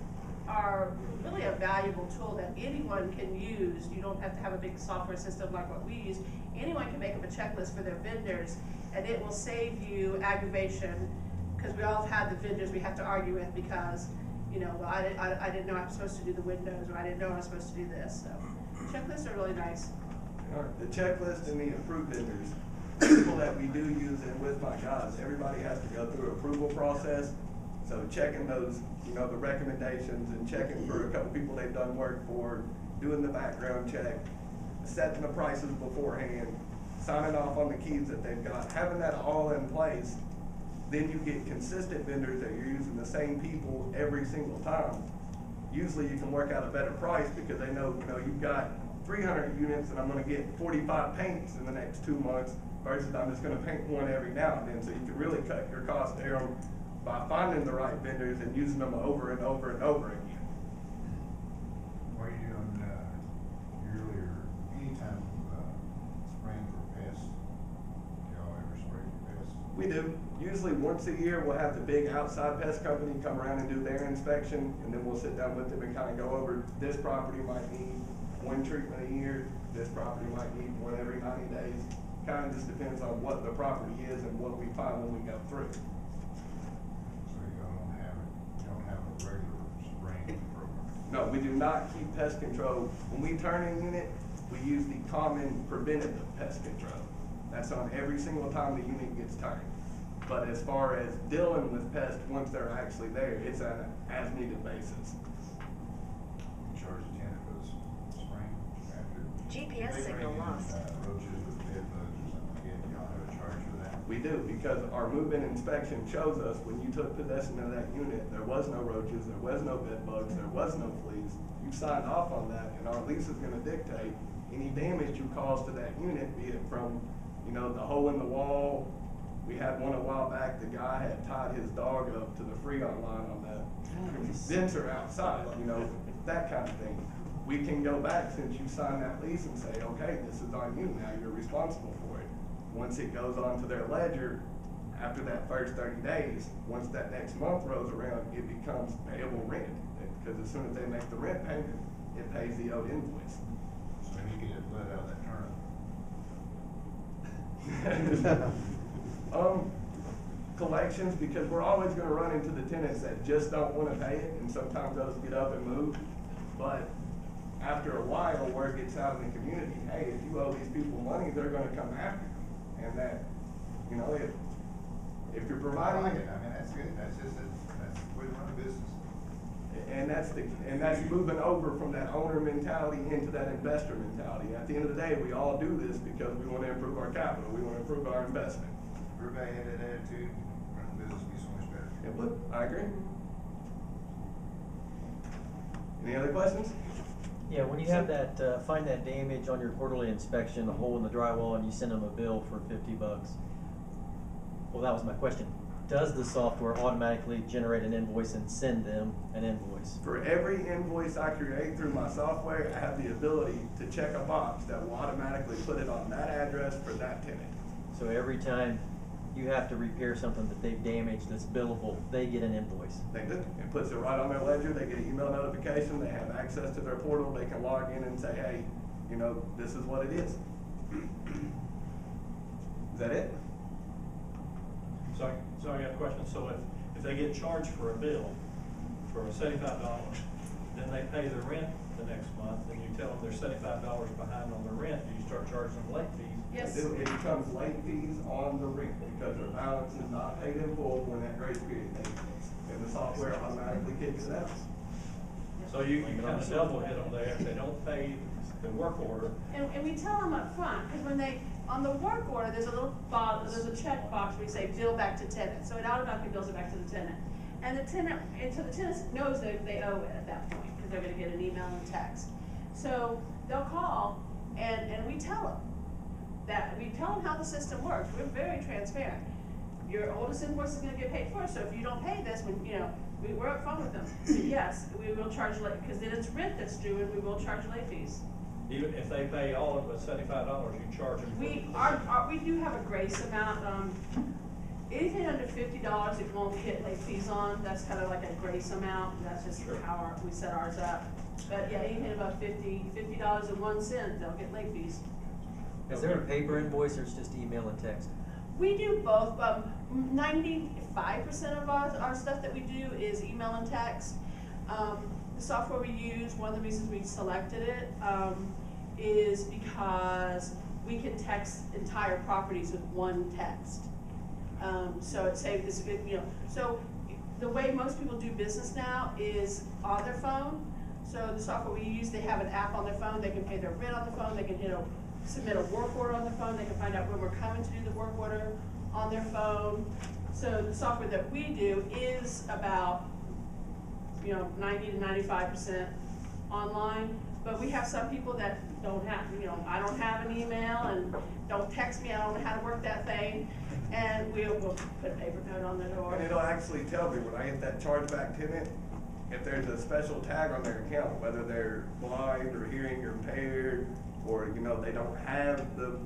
S9: are really a valuable tool that anyone can use. You don't have to have a big software system like what we use. Anyone can make up a checklist for their vendors, and it will save you aggravation, because we all have had the vendors we have to argue with because, well, I didn't know I was supposed to do the windows, or I didn't know I was supposed to do this. So checklists are really nice.
S11: The checklist and the approved vendors, people that we do use it with my guys, everybody has to go through an approval process. So checking those, the recommendations and checking for a couple people they've done work for, doing the background check, setting the prices beforehand, signing off on the keys that they've got, having that all in place, then you get consistent vendors that you're using the same people every single time. Usually you can work out a better price because they know, you've got 300 units and I'm gonna get 45 paints in the next 2 months versus I'm just gonna paint one every now and then. So you can really cut your costs down by finding the right vendors and using them over and over and over again.
S3: What are you doing, yearly or anytime, spraying for pests? Do y'all ever spray for pests?
S11: We do. Usually once a year, we'll have the big outside pest company come around and do their inspection, and then we'll sit down with them and kind of go over, this property might need 1 treatment a year, this property might need 1 every 90 days. Kind of just depends on what the property is and what we find when we go through.
S3: So you don't have a regular spraying program?
S11: No, we do not keep pest control. When we turn a unit, we use the common preventative pest control. That's on every single time the unit gets turned. But as far as dealing with pests, once they're actually there, it's on an as-needed basis.
S3: You charge the tenant for the spraying after?
S6: GPS
S3: If they
S6: signal
S3: bring in,
S6: lost.
S3: Roaches with bed bugs or something like that, y'all have a charge for that?
S11: We do, because our move-in inspection shows us when you took possession of that unit, there was no roaches, there was no bed bugs, there was no fleas. You signed off on that, and our lease is gonna dictate any damage you cause to that unit, be it from, the hole in the wall. We had one a while back, the guy had tied his dog up to the Freon line on the sensor outside, that kind of thing. We can go back since you signed that lease and say, okay, this is on you now, you're responsible for it. Once it goes onto their ledger, after that first 30 days, once that next month rolls around, it becomes payable rent. Because as soon as they make the rent payment, it pays the owed invoice.
S3: So when you get let out of that turnip?
S11: Collections, because we're always gonna run into the tenants that just don't wanna pay it, and sometimes those get up and move. But after a while, word gets out in the community, hey, if you owe these people money, they're gonna come after you. And that, if If you're
S3: I like
S11: providing,
S3: it, I mean, that's good, that's just, that's the way to run a business.
S11: and that's moving over from that owner mentality into that investor mentality. At the end of the day, we all do this because we want to improve our capital, we want to improve our investment.
S3: Everybody had that attitude, running the business would be so much better.
S11: It would, I agree. Any other questions?
S10: Yeah, when you have that, find that damage on your quarterly inspection, a hole in the drywall, and you send them a bill for $50. Well, that was my question. Does the software automatically generate an invoice and send them an invoice?
S11: For every invoice I create through my software, I have the ability to check a box that will automatically put it on that address for that tenant.
S10: So every time you have to repair something that they've damaged that's billable, they get an invoice.
S11: They do. It puts it right on their ledger. They get an email notification. They have access to their portal. They can log in and say, hey, you know, this is what it is. Is that it?
S1: So I got a question. So if they get charged for a bill for $75, then they pay their rent the next month, and you tell them they're $75 behind on their rent, do you start charging them late fees?
S9: Yes.
S11: It becomes late fees on the rent because their balance is not paid in full when that grace period takes place. And the software automatically kicks it out.
S1: So you kind of double hit them there if they don't pay the work order.
S9: And we tell them up front, because when they, on the work order, there's a little box, there's a check box where you say bill back to tenant, so it automatically bills it back to the tenant. And the tenant, and so the tenant knows that they owe it at that point, because they're gonna get an email and text. So they'll call, and we tell them how the system works. We're very transparent. Your oldest invoice is gonna get paid first, so if you don't pay this, when, you know, we're upfront with them. But yes, we will charge late, because then it's rent that's due, and we will charge late fees.
S1: Even if they pay all of it, $75, you charge them.
S9: We do have a grace amount, anything under $50 it won't hit late fees on, that's kind of like a grace amount, that's just how we set ours up. But yeah, anything above $50.01, they'll get late fees.
S10: Is there a paper invoice or it's just email and text?
S9: We do both, 95% of our stuff that we do is email and text. The software we use, one of the reasons we selected it, is because we can text entire properties with one text. So it saves this, you know, so the way most people do business now is on their phone. So the software we use, they have an app on their phone, they can pay their rent on the phone, they can, you know, submit a work order on the phone, they can find out when we're coming to do the work order on their phone. So the software that we do is about, you know, 90 to 95% online, but we have some people that don't have, you know, I don't have an email and don't text me, I don't know how to work that thing, and we'll put a paper note on the door.
S11: And it'll actually tell me when I hit that chargeback tenant, if there's a special tag on their account, whether they're blind or hearing impaired, or, you know, they don't have the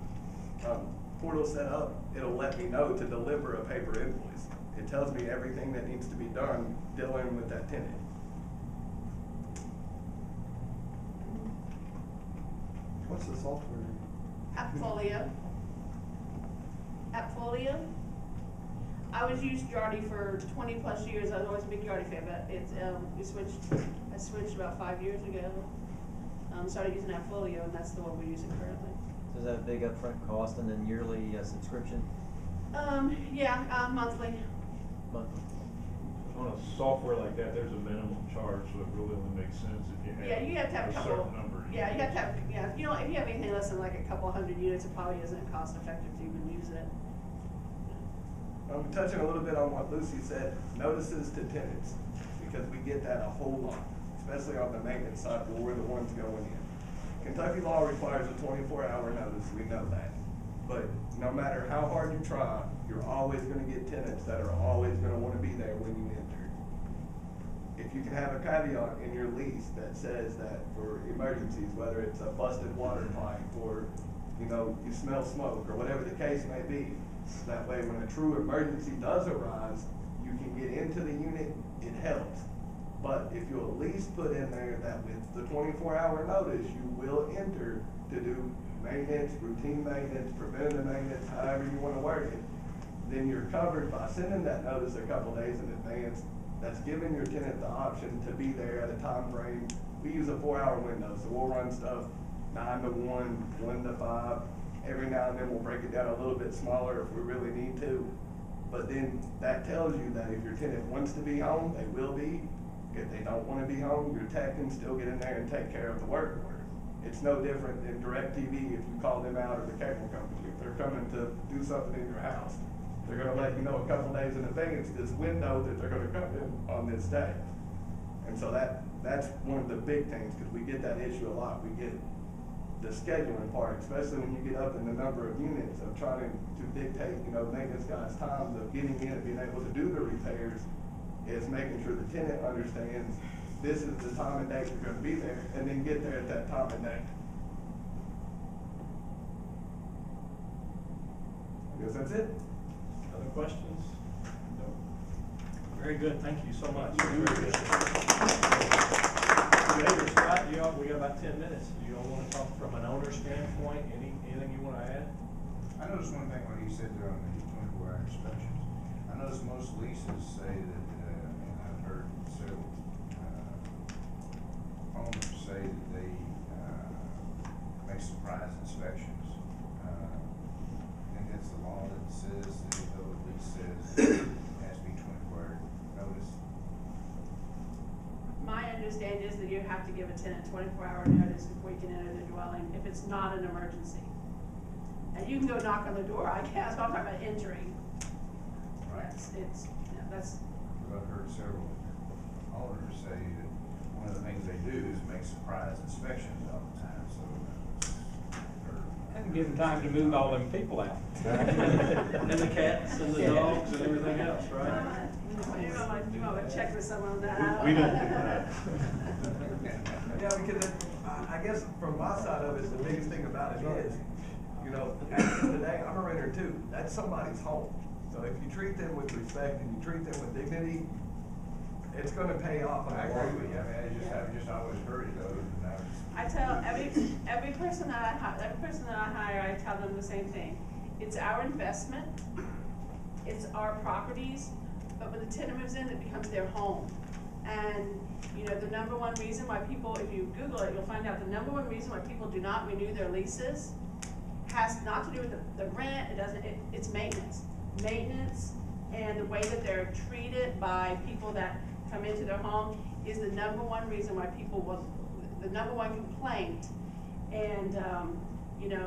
S11: portal set up, it'll let me know to deliver a paper invoice. It tells me everything that needs to be done dealing with that tenant.
S3: What's the software?
S9: Appfolio. I was used Yardi for 20 plus years. I was always a big Yardi fan, but it's I switched about 5 years ago. Started using Appfolio, and that's the one we're using currently.
S10: So is that a big upfront cost and then yearly subscription?
S9: Yeah, monthly.
S10: Monthly.
S2: On a software like that, there's a minimum charge, so it really only makes sense if you have.
S9: Yeah, you have to have a couple.
S2: certain number.
S9: Yeah, you have to have. Yeah, you know, if you have anything less than like a couple hundred units, it probably isn't cost effective to even use it.
S11: Touching a little bit on what Lucy said, notices to tenants, because we get that a whole lot, especially on the maintenance side where we're the ones going in. Kentucky law requires a 24-hour notice, we know that. But no matter how hard you try, you're always gonna get tenants that are always gonna wanna be there when you enter. If you can have a caveat in your lease that says that for emergencies, whether it's a busted water pipe or, you know, you smell smoke or whatever the case may be, that way when a true emergency does arise, you can get into the unit, it helps. But if you'll at least put in there that with the 24-hour notice, you will enter to do maintenance, routine maintenance, preventative maintenance, however you want to word it, then you're covered by sending that notice a couple days in advance. That's giving your tenant the option to be there at a time frame. We use a 4-hour window, so we'll run stuff 9 to 1, 1 to 5. Every now and then we'll break it down a little bit smaller if we really need to. But then that tells you that if your tenant wants to be home, they will be. If they don't wanna be home, your tech can still get in there and take care of the work order. It's no different than DirecTV if you call them out, or the cable company. If they're coming to do something in your house, they're gonna let you know a couple days in advance this window that they're gonna come in on this day. And so that's one of the big things, because we get that issue a lot. We get the scheduling part, especially when you get up in the number of units of trying to dictate, maintenance guys' times of getting in and being able to do the repairs, is making sure the tenant understands this is the time and date you're gonna be there, and then get there at that time and date. I guess that's it.
S1: Other questions? No. Very good, thank you so much. David, Scott, we got about 10 minutes. Do you all want to talk from an owner standpoint? Anything you want to add?
S3: I noticed one thing when he said there on the 24-hour inspections. I noticed most leases say that, and I've heard several owners say that they make surprise inspections. I think that's the law that says that if the lease says it has to be 24-hour notice.
S9: My understanding is that you have to give a tenant 24-hour notice before you can enter the dwelling if it's not an emergency. And you can go knock on the door, I guess, but I'm talking about entering.
S3: Right.
S9: That's.
S3: But I've heard several owners say that one of the things they do is make surprise inspections all the time, so.
S12: And give them time to move all them people out.
S1: And the cats and the dogs and everything else, right?
S9: You might check with someone on that.
S1: We don't do that.
S11: Yeah, because I guess from my side of it, the biggest thing about it is, at the end of the day, I'm a renter too. That's somebody's home. So if you treat them with respect and you treat them with dignity, it's gonna pay off.
S3: I agree with you. I mean, I've just always heard it though.
S9: I tell every person that I hire, I tell them the same thing. It's our investment. It's our properties. But when the tenant moves in, it becomes their home. And, the number one reason why people, if you Google it, you'll find out the number one reason why people do not renew their leases has not to do with the rent, it's maintenance. Maintenance and the way that they're treated by people that come into their home is the number one reason why the number one complaint. And,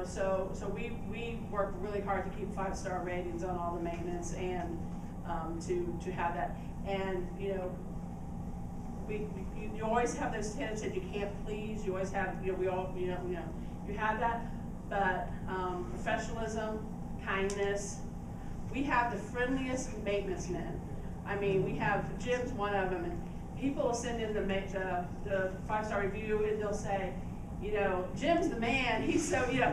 S9: so we work really hard to keep 5-star ratings on all the maintenance and to have that. And, you always have those tenants that you can't please. You always have, you have that. But professionalism, kindness. We have the friendliest maintenance men. I mean, we have Jim's one of them, and people will send in the 5-star review, and they'll say, Jim's the man. He's so, you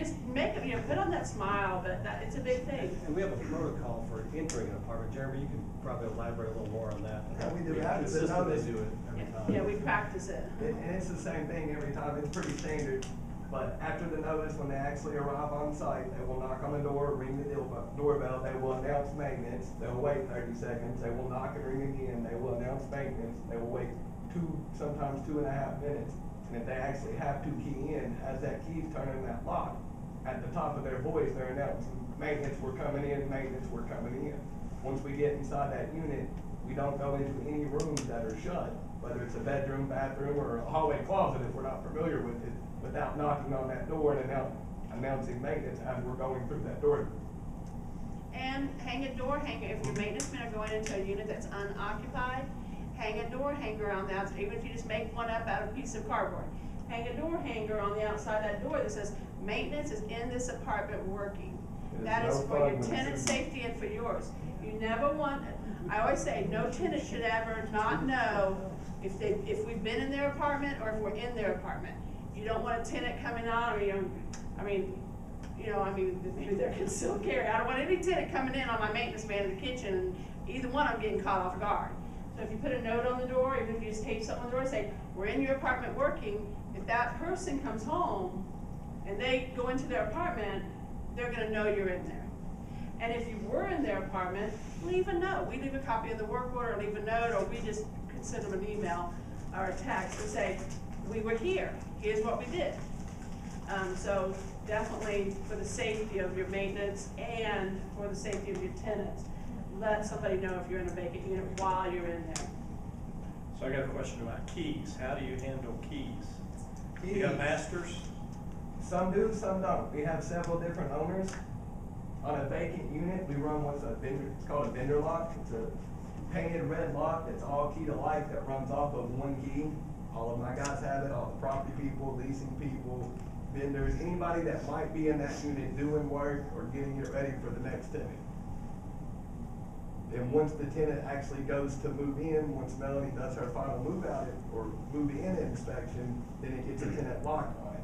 S9: just make him, put on that smile. But it's a big thing.
S4: And we have a protocol for entering an apartment. Jeremy, you can probably elaborate a little more on that.
S11: Yeah, we do.
S4: Consistently do it every time.
S9: Yeah, we practice it.
S11: And it's the same thing every time. It's pretty standard. But after the notice, when they actually arrive on site, they will knock on the door, ring the doorbell. They will announce maintenance. They will wait 30 seconds. They will knock and ring again. They will announce maintenance. They will wait sometimes 2.5 minutes. And if they actually have to key in, as that key's turning that lock, at the top of their voice, they're announcing, maintenance, we're coming in, maintenance, we're coming in. Once we get inside that unit, we don't go into any rooms that are shut, whether it's a bedroom, bathroom, or a hallway closet if we're not familiar with it, without knocking on that door and announcing maintenance as we're going through that door.
S9: And hang a door hanger. If your maintenance men are going into a unit that's unoccupied, hang a door hanger on the outside, even if you just make one up out of a piece of cardboard. Hang a door hanger on the outside of that door that says, maintenance is in this apartment working. That is for your tenant safety and for yours. You never want, I always say, no tenant should ever not know if we've been in their apartment or if we're in their apartment. You don't want a tenant coming on, or maybe they're concealed carry. I don't want any tenant coming in on my maintenance man in the kitchen, and either one I'm getting caught off guard. So if you put a note on the door, even if you just tape something on the door and say, we're in your apartment working, if that person comes home and they go into their apartment, they're gonna know you're in there. And if you were in their apartment, leave a note. We leave a copy of the work order, leave a note, or we just send them an email or a text and say, we were here, here's what we did. So definitely for the safety of your maintenance and for the safety of your tenants. let somebody know if you're in a vacant unit while you're in there.
S1: So I got a question about keys. How do you handle keys? You got
S11: Keys.
S1: masters?
S11: Some do, some don't. We have several different owners. On a vacant unit, we run what's a vendor, it's called a vendor lock. It's a painted red lock that's all key to life that runs off of one key. All of my guys have it, all the property people, leasing people, vendors, anybody that might be in that unit doing work or getting it ready for the next tenant. And once the tenant actually goes to move in, once Melanie does her final move out or move in inspection, then it gets a tenant lock on it.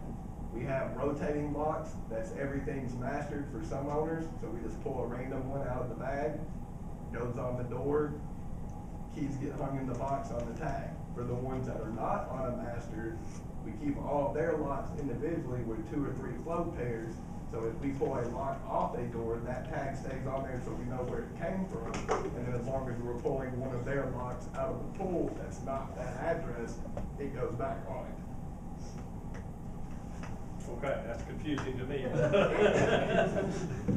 S11: We have rotating locks, that's everything's mastered for some owners, so we just pull a random one out of the bag, goes on the door, keys get hung in the box on the tag. For the ones that are not on a master, we keep all of their locks individually with 2 or 3 float pairs. So if we pull a lock off a door, that tag stays on there so we know where it came from. And then as long as we're pulling one of their locks out of the pool that's not that address, it goes back on it.
S1: Okay, that's confusing to me.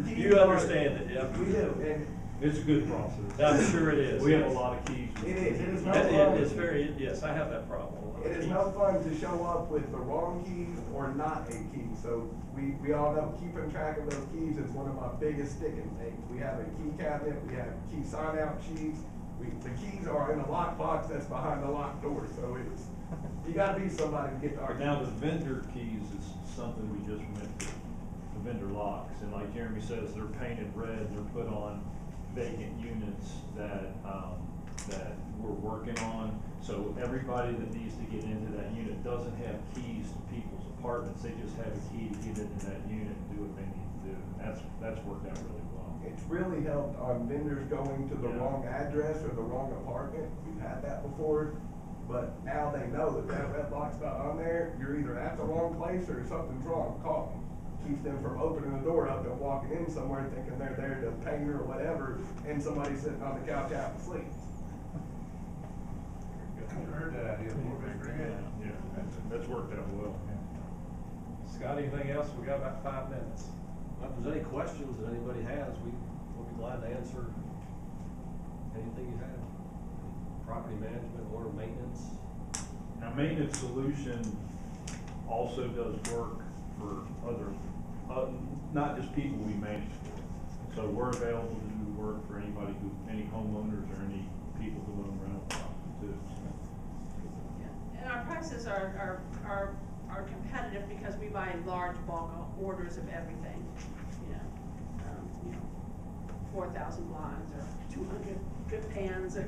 S1: You understand it, yeah?
S11: We do, and
S2: It's a good process.
S1: I'm sure it is.
S2: We have a lot of keys.
S11: it is no
S1: It
S11: fun.
S1: is very, yes, I have that problem.
S11: It is no fun to show up with the wrong keys or not a key. So we all know keeping track of those keys is one of my biggest sticking things. We have a key cabinet, we have key sign out sheets. The keys are in a lock box that's behind the locked door. So you gotta be somebody to get to our keys.
S2: Now, the vendor keys is something we just went to, the vendor locks, and like Jeremy says, they're painted red, they're put on vacant units that we're working on. So everybody that needs to get into that unit doesn't have keys to people's apartments, they just have a key to get into that unit and do what they need to do. That's worked out really well.
S11: It's really helped on vendors going to the
S2: Yeah.
S11: wrong address or the wrong apartment. We've had that before. But now they know that that red lock's not on there, you're either at the wrong place or something's wrong, call them. Keeps them from opening the door up and walking in somewhere thinking they're there to paint or whatever, and somebody's sitting on the couch half asleep.
S3: I've heard that idea before, but it's good.
S2: Yeah, that's worked out well.
S1: Scott, anything else? We got about 5 minutes.
S4: If there's any questions that anybody has, we'll be glad to answer anything you have. Property management or maintenance.
S2: Now, Maintenance Solution also does work for other, not just people we manage for. So we're available to do work for anybody any homeowners or any people who own rental property too.
S9: And our prices are competitive because we buy large bulk orders of everything, you know, 4,000 blinds or 200 drip pans or.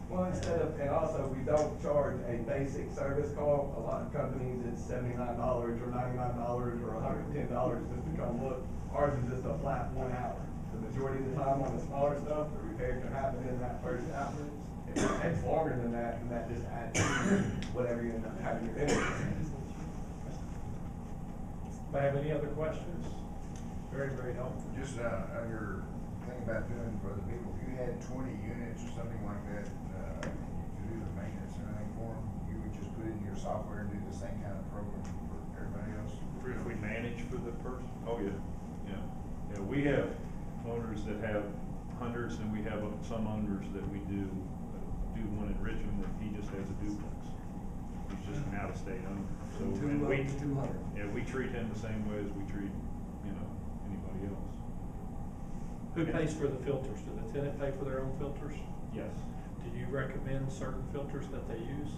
S11: Well, and also we don't charge a basic service call. A lot of companies, it's $79 or $99 or $110 just to come look. Ours is just a flat 1 hour. The majority of the time on the smaller stuff, the repairs are happening in that first hour. If it takes longer than that, then that just adds to whatever you end up having your interest.
S1: Do I have any other questions? Very, very helpful.
S3: Just, on your thing about doing for other people, if you had 20 units or something like that, to do the maintenance and everything for them, you would just put it in your software and do the same kind of program for everybody else?
S2: If we manage for the person? Oh, yeah, yeah. Yeah, we have owners that have hundreds, and we have some owners that we do one in Richmond that he just has a duplex. He's just an out-of-state owner. So, and we,
S11: 200.
S2: yeah, we treat him the same way as we treat, anybody else.
S1: Who pays for the filters? Do the tenant pay for their own filters?
S2: Yes.
S1: Do you recommend certain filters that they use?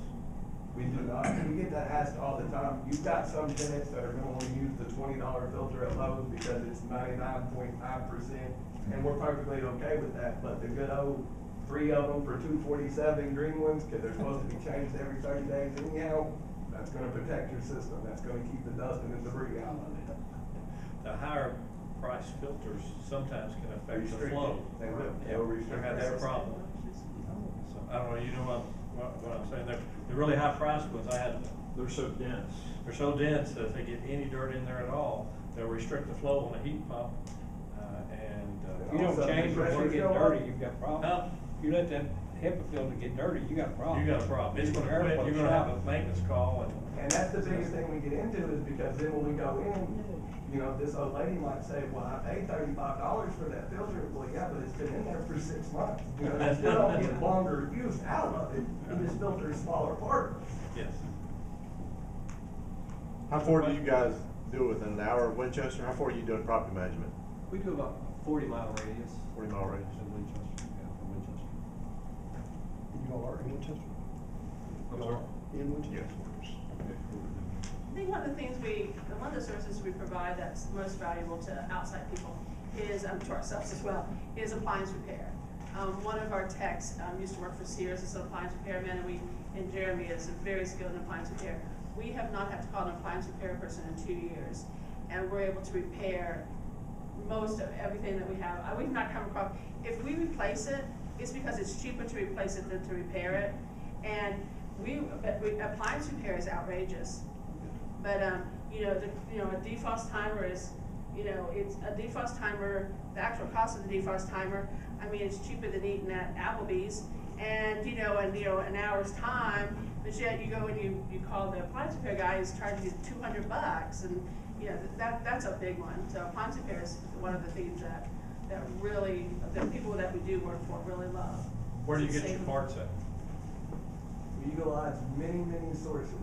S11: We do not. We get that asked all the time. You've got some tenants that are gonna only use the $20 filter at Lowe's because it's 99.9%, and we're perfectly okay with that. But the good old 3 of them for $247 green ones, because they're supposed to be changed every 30 days anyhow, that's gonna protect your system. That's gonna keep the dust and the debris out of it.
S1: The higher price filters sometimes can affect the
S11: Restrict
S1: flow.
S11: it. They will.
S1: Yeah,
S11: They'll restrict
S1: I've had
S11: the
S1: that
S11: system.
S1: problem. So, I don't know, you know what I'm saying? The really high priced ones,
S2: They're so dense.
S1: they're so dense that if they get any dirt in there at all, they'll restrict the flow on the heat pump.
S12: If you don't
S11: Also,
S12: change
S11: the
S12: it, when it
S11: pressures
S12: gets
S11: go up.
S12: dirty, you've got
S1: Huh?
S12: problems. You let that HIPAA filter get dirty, you got a problem.
S1: You got a problem. It's gonna
S12: Be careful
S1: quit,
S12: of
S1: you're
S12: the
S1: gonna have
S12: shop.
S1: a maintenance call and.
S11: And that's the biggest thing we get into is because then when we go in, you know, this old lady might say, well, I paid $35 for that filter. Well, yeah, but it's been in there for 6 months. You know, you still don't get longer use out of it. You just filter a smaller part.
S1: Yes.
S13: How far do you guys do it within an hour of Winchester? How far are you doing property management?
S4: We do about a 40-mile radius.
S13: 40-mile radius.
S4: In Winchester, yeah, from Winchester.
S5: You all are in Winchester?
S4: I'm sorry?
S5: In Winchester?
S9: I think one of the things one of the services we provide that's most valuable to outside people is, to ourselves as well, is appliance repair. One of our techs used to work for Sears as an appliance repairman, and Jeremy is very skilled in appliance repair. We have not had to call an appliance repair person in 2 years, and we're able to repair most of everything that we have. We've not come across, if we replace it, it's because it's cheaper to replace it than to repair it. And appliance repair is outrageous. But, a defrost timer is, it's a defrost timer, the actual cost of the defrost timer, I mean, it's cheaper than eating at Applebee's. And, in an hour's time, but yet you go and you call the appliance repair guy, he's charging you $200, and, that's a big one. So appliance repair is one of the things that really, the people that we do work for really love.
S1: Where do you get your parts at?
S11: We utilize many, many sources.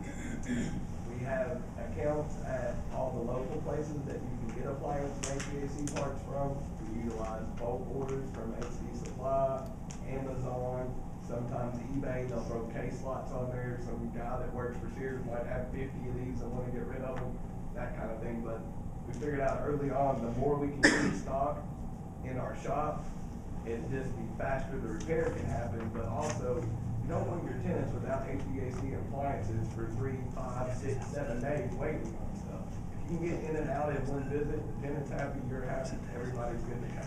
S11: We have accounts at all the local places that you can get appliance and HVAC parts from. We utilize bulk orders from HD Supply, Amazon, sometimes eBay. They'll throw case slots on there. Some guy that works for Sears might have 50 of these and want to get rid of them, that kind of thing. But we figured out early on, the more we can get in stock in our shop, it'd just be faster the repair can happen, but also you don't want your tenants without HVAC appliances for 3, 5, 6, 7 days waiting on stuff. If you can get in and out in one visit, the tenant's happy, you're happy, everybody's good to go.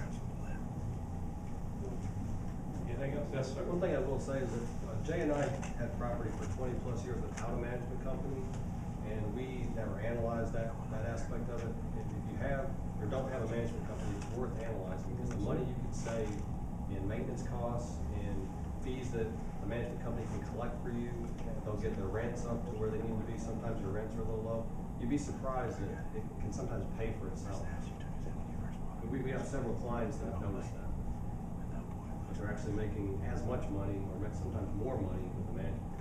S1: Anything else? Yes, sir.
S4: One thing I will say is that Jay and I had property for 20+ years without a management company, and we never analyzed that aspect of it. If you have or don't have a management company, it's worth analyzing, because the money you can save in maintenance costs and fees that the management company can collect for you, they'll get their rents up to where they need to be. Sometimes your rents are a little low. You'd be surprised that it can sometimes pay for itself. We have several clients that have noticed that. But they're actually making as much money, or sometimes more money, with the management.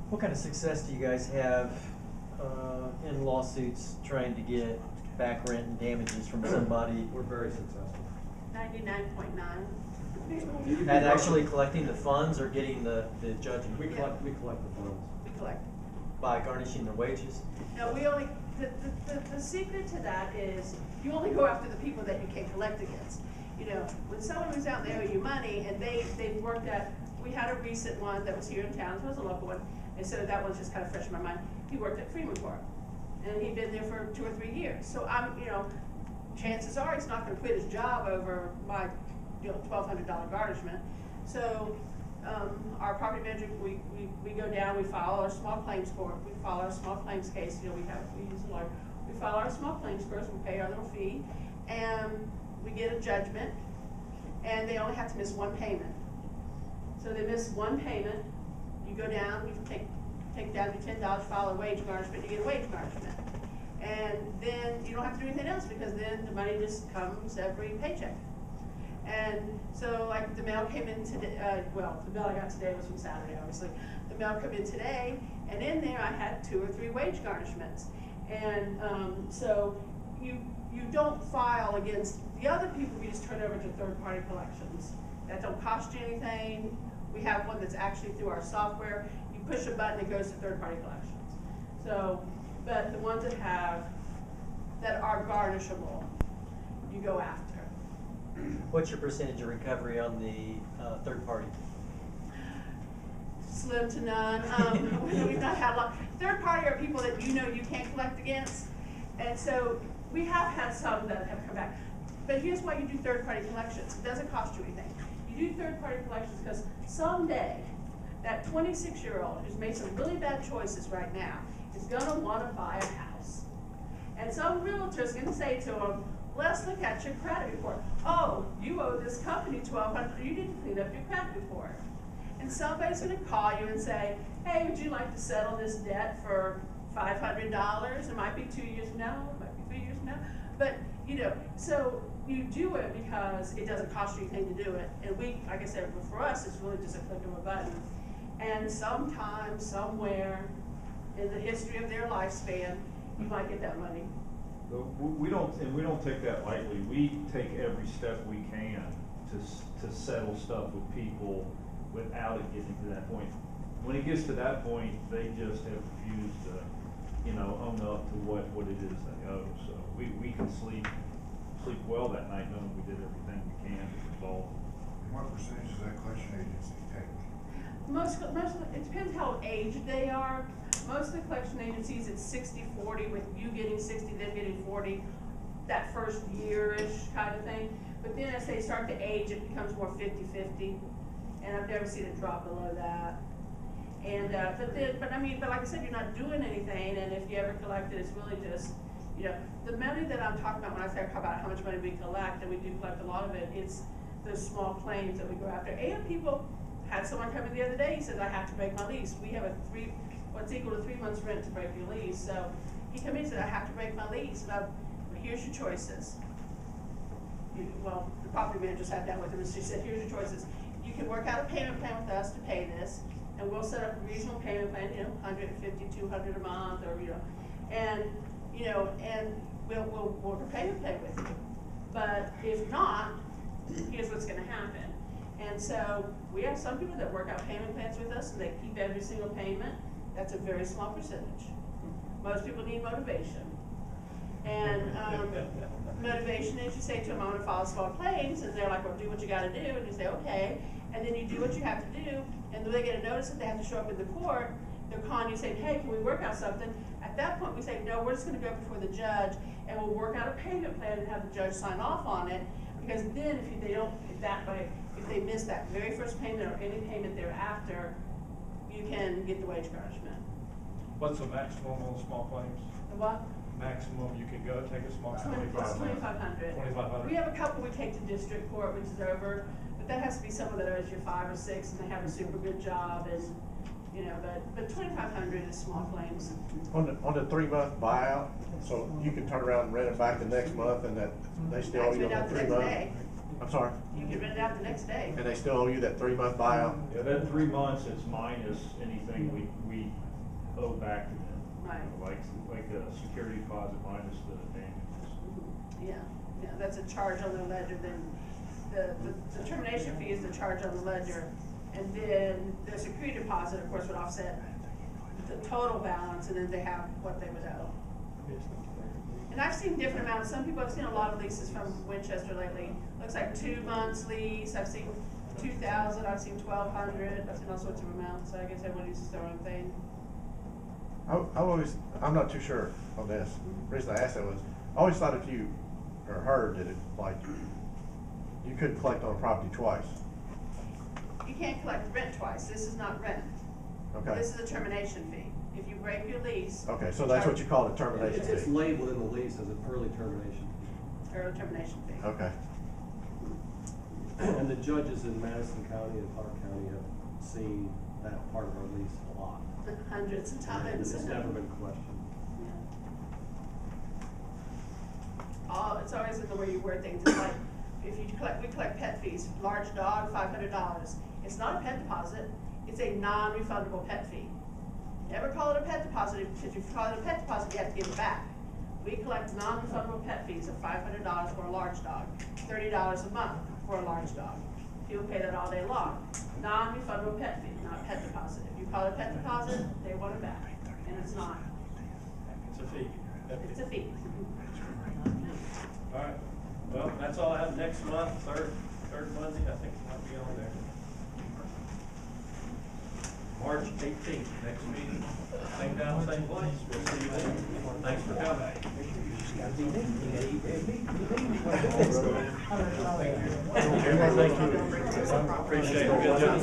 S10: What kind of success do you guys have in lawsuits trying to get back rent and damages from somebody?
S4: We're very successful.
S9: 99.9.
S10: At actually collecting the funds or getting the judgment?
S4: We collect the funds.
S9: We collect.
S10: By garnishing their wages?
S9: No, the secret to that is you only go after the people that you can't collect against. When someone moves out and they owe you money, and they've worked at, we had a recent one that was here in town, so it was a local one, and so that one's just kind of fresh in my mind. He worked at Freeman Court, and he'd been there for 2 or 3 years. So chances are he's not going to quit his job over my $1,200 garnishment. So our property manager, we go down, we file our small claims court, we file our small claims case. We use a lawyer. We file our small claims first, we pay our little fee, and we get a judgment, and they only have to miss one payment. So they miss one payment, you go down, you take down your $10, file a wage garnishment, you get a wage garnishment. And then you don't have to do anything else, because then the money just comes every paycheck. And so, like, the mail came in today, the mail I got today was from Saturday, obviously. The mail came in today, and in there I had 2 or 3 wage garnishments. And so you don't file against the other people, you just turn over to third-party collections. That don't cost you anything. We have one that's actually through our software. You push a button, it goes to third-party collections. So, but the ones that are garnishable, you go after.
S10: What's your percentage of recovery on the third party?
S9: Slim to none. We've not had a lot. Third party are people that you can't collect against. And so we have had some that have come back. But here's why you do third party collections. It doesn't cost you anything. You do third party collections because someday that 26-year-old who's made some really bad choices right now is going to want to buy a house. And some realtor is going to say to him, let's look at your credit report. Oh, you owe this company $1,200, you need to clean up your credit report. And somebody's gonna call you and say, hey, would you like to settle this debt for $500? It might be 2 years from now, it might be 3 years from now. But, you know, so you do it because it doesn't cost you anything to do it. And we, like I said, for us, it's really just a click of a button. And sometime, somewhere in the history of their lifespan, you might get that money.
S2: We don't take that lightly. We take every step we can to settle stuff with people without it getting to that point. When it gets to that point, they just have refused to, you know, own up to what it is they owe. So we can sleep well that night knowing we did everything we can to resolve.
S3: What percentage does that collection agency take?
S9: Most of it depends how aged they are. Most of the collection agencies, it's 60-40, with you getting 60, them getting 40, that first year-ish kind of thing. But then as they start to age, it becomes more 50-50, and I've never seen it drop below that. And but like I said, you're not doing anything, and if you ever collect it, it's really just, you know, the money that I'm talking about when I say about how much money we collect, and we do collect a lot of it, it's those small claims that we go after. And people, had someone come in the other day, he said, I have to break my lease. We have what's equal to 3 months rent to break your lease. So he came in and said, I have to break my lease. Well, here's your choices. Well, the property manager sat down with him and she said, here's your choices. You can work out a payment plan with us to pay this, and we'll set up a reasonable payment plan, you know, $150, $200 a month, or, you know, and we'll work a payment plan with you. But if not, here's what's gonna happen. And so we have some people that work out payment plans with us and they keep every single payment. That's a very small percentage. Most people need motivation. And motivation is you say to them, I'm gonna file small claims, and they're like, well, do what you gotta do, and you say, okay. And then you do what you have to do, and then they get a notice that they have to show up in the court. They're calling you saying, hey, can we work out something? At that point, we say, no, we're just gonna go before the judge, and we'll work out a payment plan and have the judge sign off on it. Because then if they miss that very first payment or any payment thereafter, you can get the wage garnishment.
S1: What's the maximum on small claims?
S9: The what?
S1: Maximum you can go take a small claim?
S9: $2,500.
S1: $2,500.
S9: We have a couple we take to district court, which is over, but that has to be someone that owes you 5 or 6 and they have a super good job, and you know, but $2,500 is small claims.
S13: On the 3-month buyout, so you can turn around and rent it back the next month, and that they still owe you on that 3 months. I'm sorry?
S9: You can rent it out the next day.
S13: And they still owe you that 3-month buyout?
S2: Yeah, that 3 months is minus anything we owe back to them.
S9: Right.
S2: Like a security deposit minus the damages.
S9: Yeah, that's a charge on the ledger. Then the termination fee is the charge on the ledger, and then the security deposit, of course, would offset the total balance, and then they have what they would owe. And I've seen different amounts. Some people, I've seen a lot of leases from Winchester lately. Looks like 2 months lease. I've seen 2,000. I've seen 1,200. I've seen all sorts of amounts. So I guess everyone uses their own thing.
S13: I'm not too sure on this. The reason I asked that was, I always thought if you, or heard that it, like, you couldn't collect on a property twice.
S9: You can't collect rent twice. This is not rent.
S13: Okay.
S9: This is a termination fee. If you break your lease.
S13: Okay, so that's what you call a termination fee.
S4: It's labeled in the lease as an early termination.
S9: Early termination fee.
S13: Okay.
S4: And the judges in Madison County and Clark County have seen that part of our lease a lot.
S9: Hundreds of times.
S4: And it's never been questioned.
S9: Yeah. It's always in the way you word things. It's like, we collect pet fees. Large dog, $500. It's not a pet deposit. It's a non-refundable pet fee. Never call it a pet deposit, because if you call it a pet deposit, you have to give it back. We collect non-refundable pet fees of $500 for a large dog, $30 a month for a large dog. People pay that all day long. Non-refundable pet fee, not pet deposit. If you call it a pet deposit, they want it back, and it's not.
S1: It's a fee.
S9: It's a fee.
S1: All right, well, that's all I have. Next month, third Monday, I think it might be on there. March 18th, next meeting, same time, same place. We'll see you then. Thanks for coming. Appreciate it. Good job.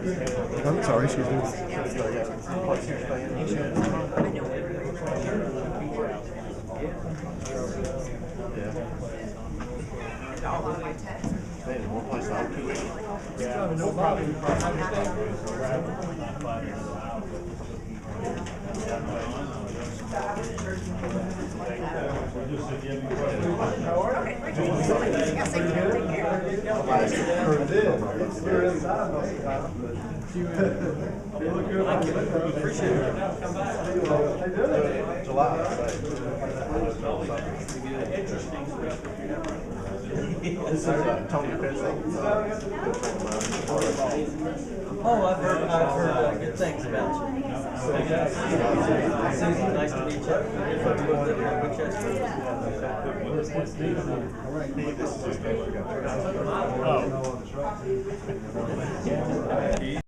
S13: I'm sorry, excuse me.
S6: All of my texts.
S13: This is Tony Pitzel.
S10: Oh, I've heard good things about you. Susan, nice to meet you. Winchester.
S13: Oh.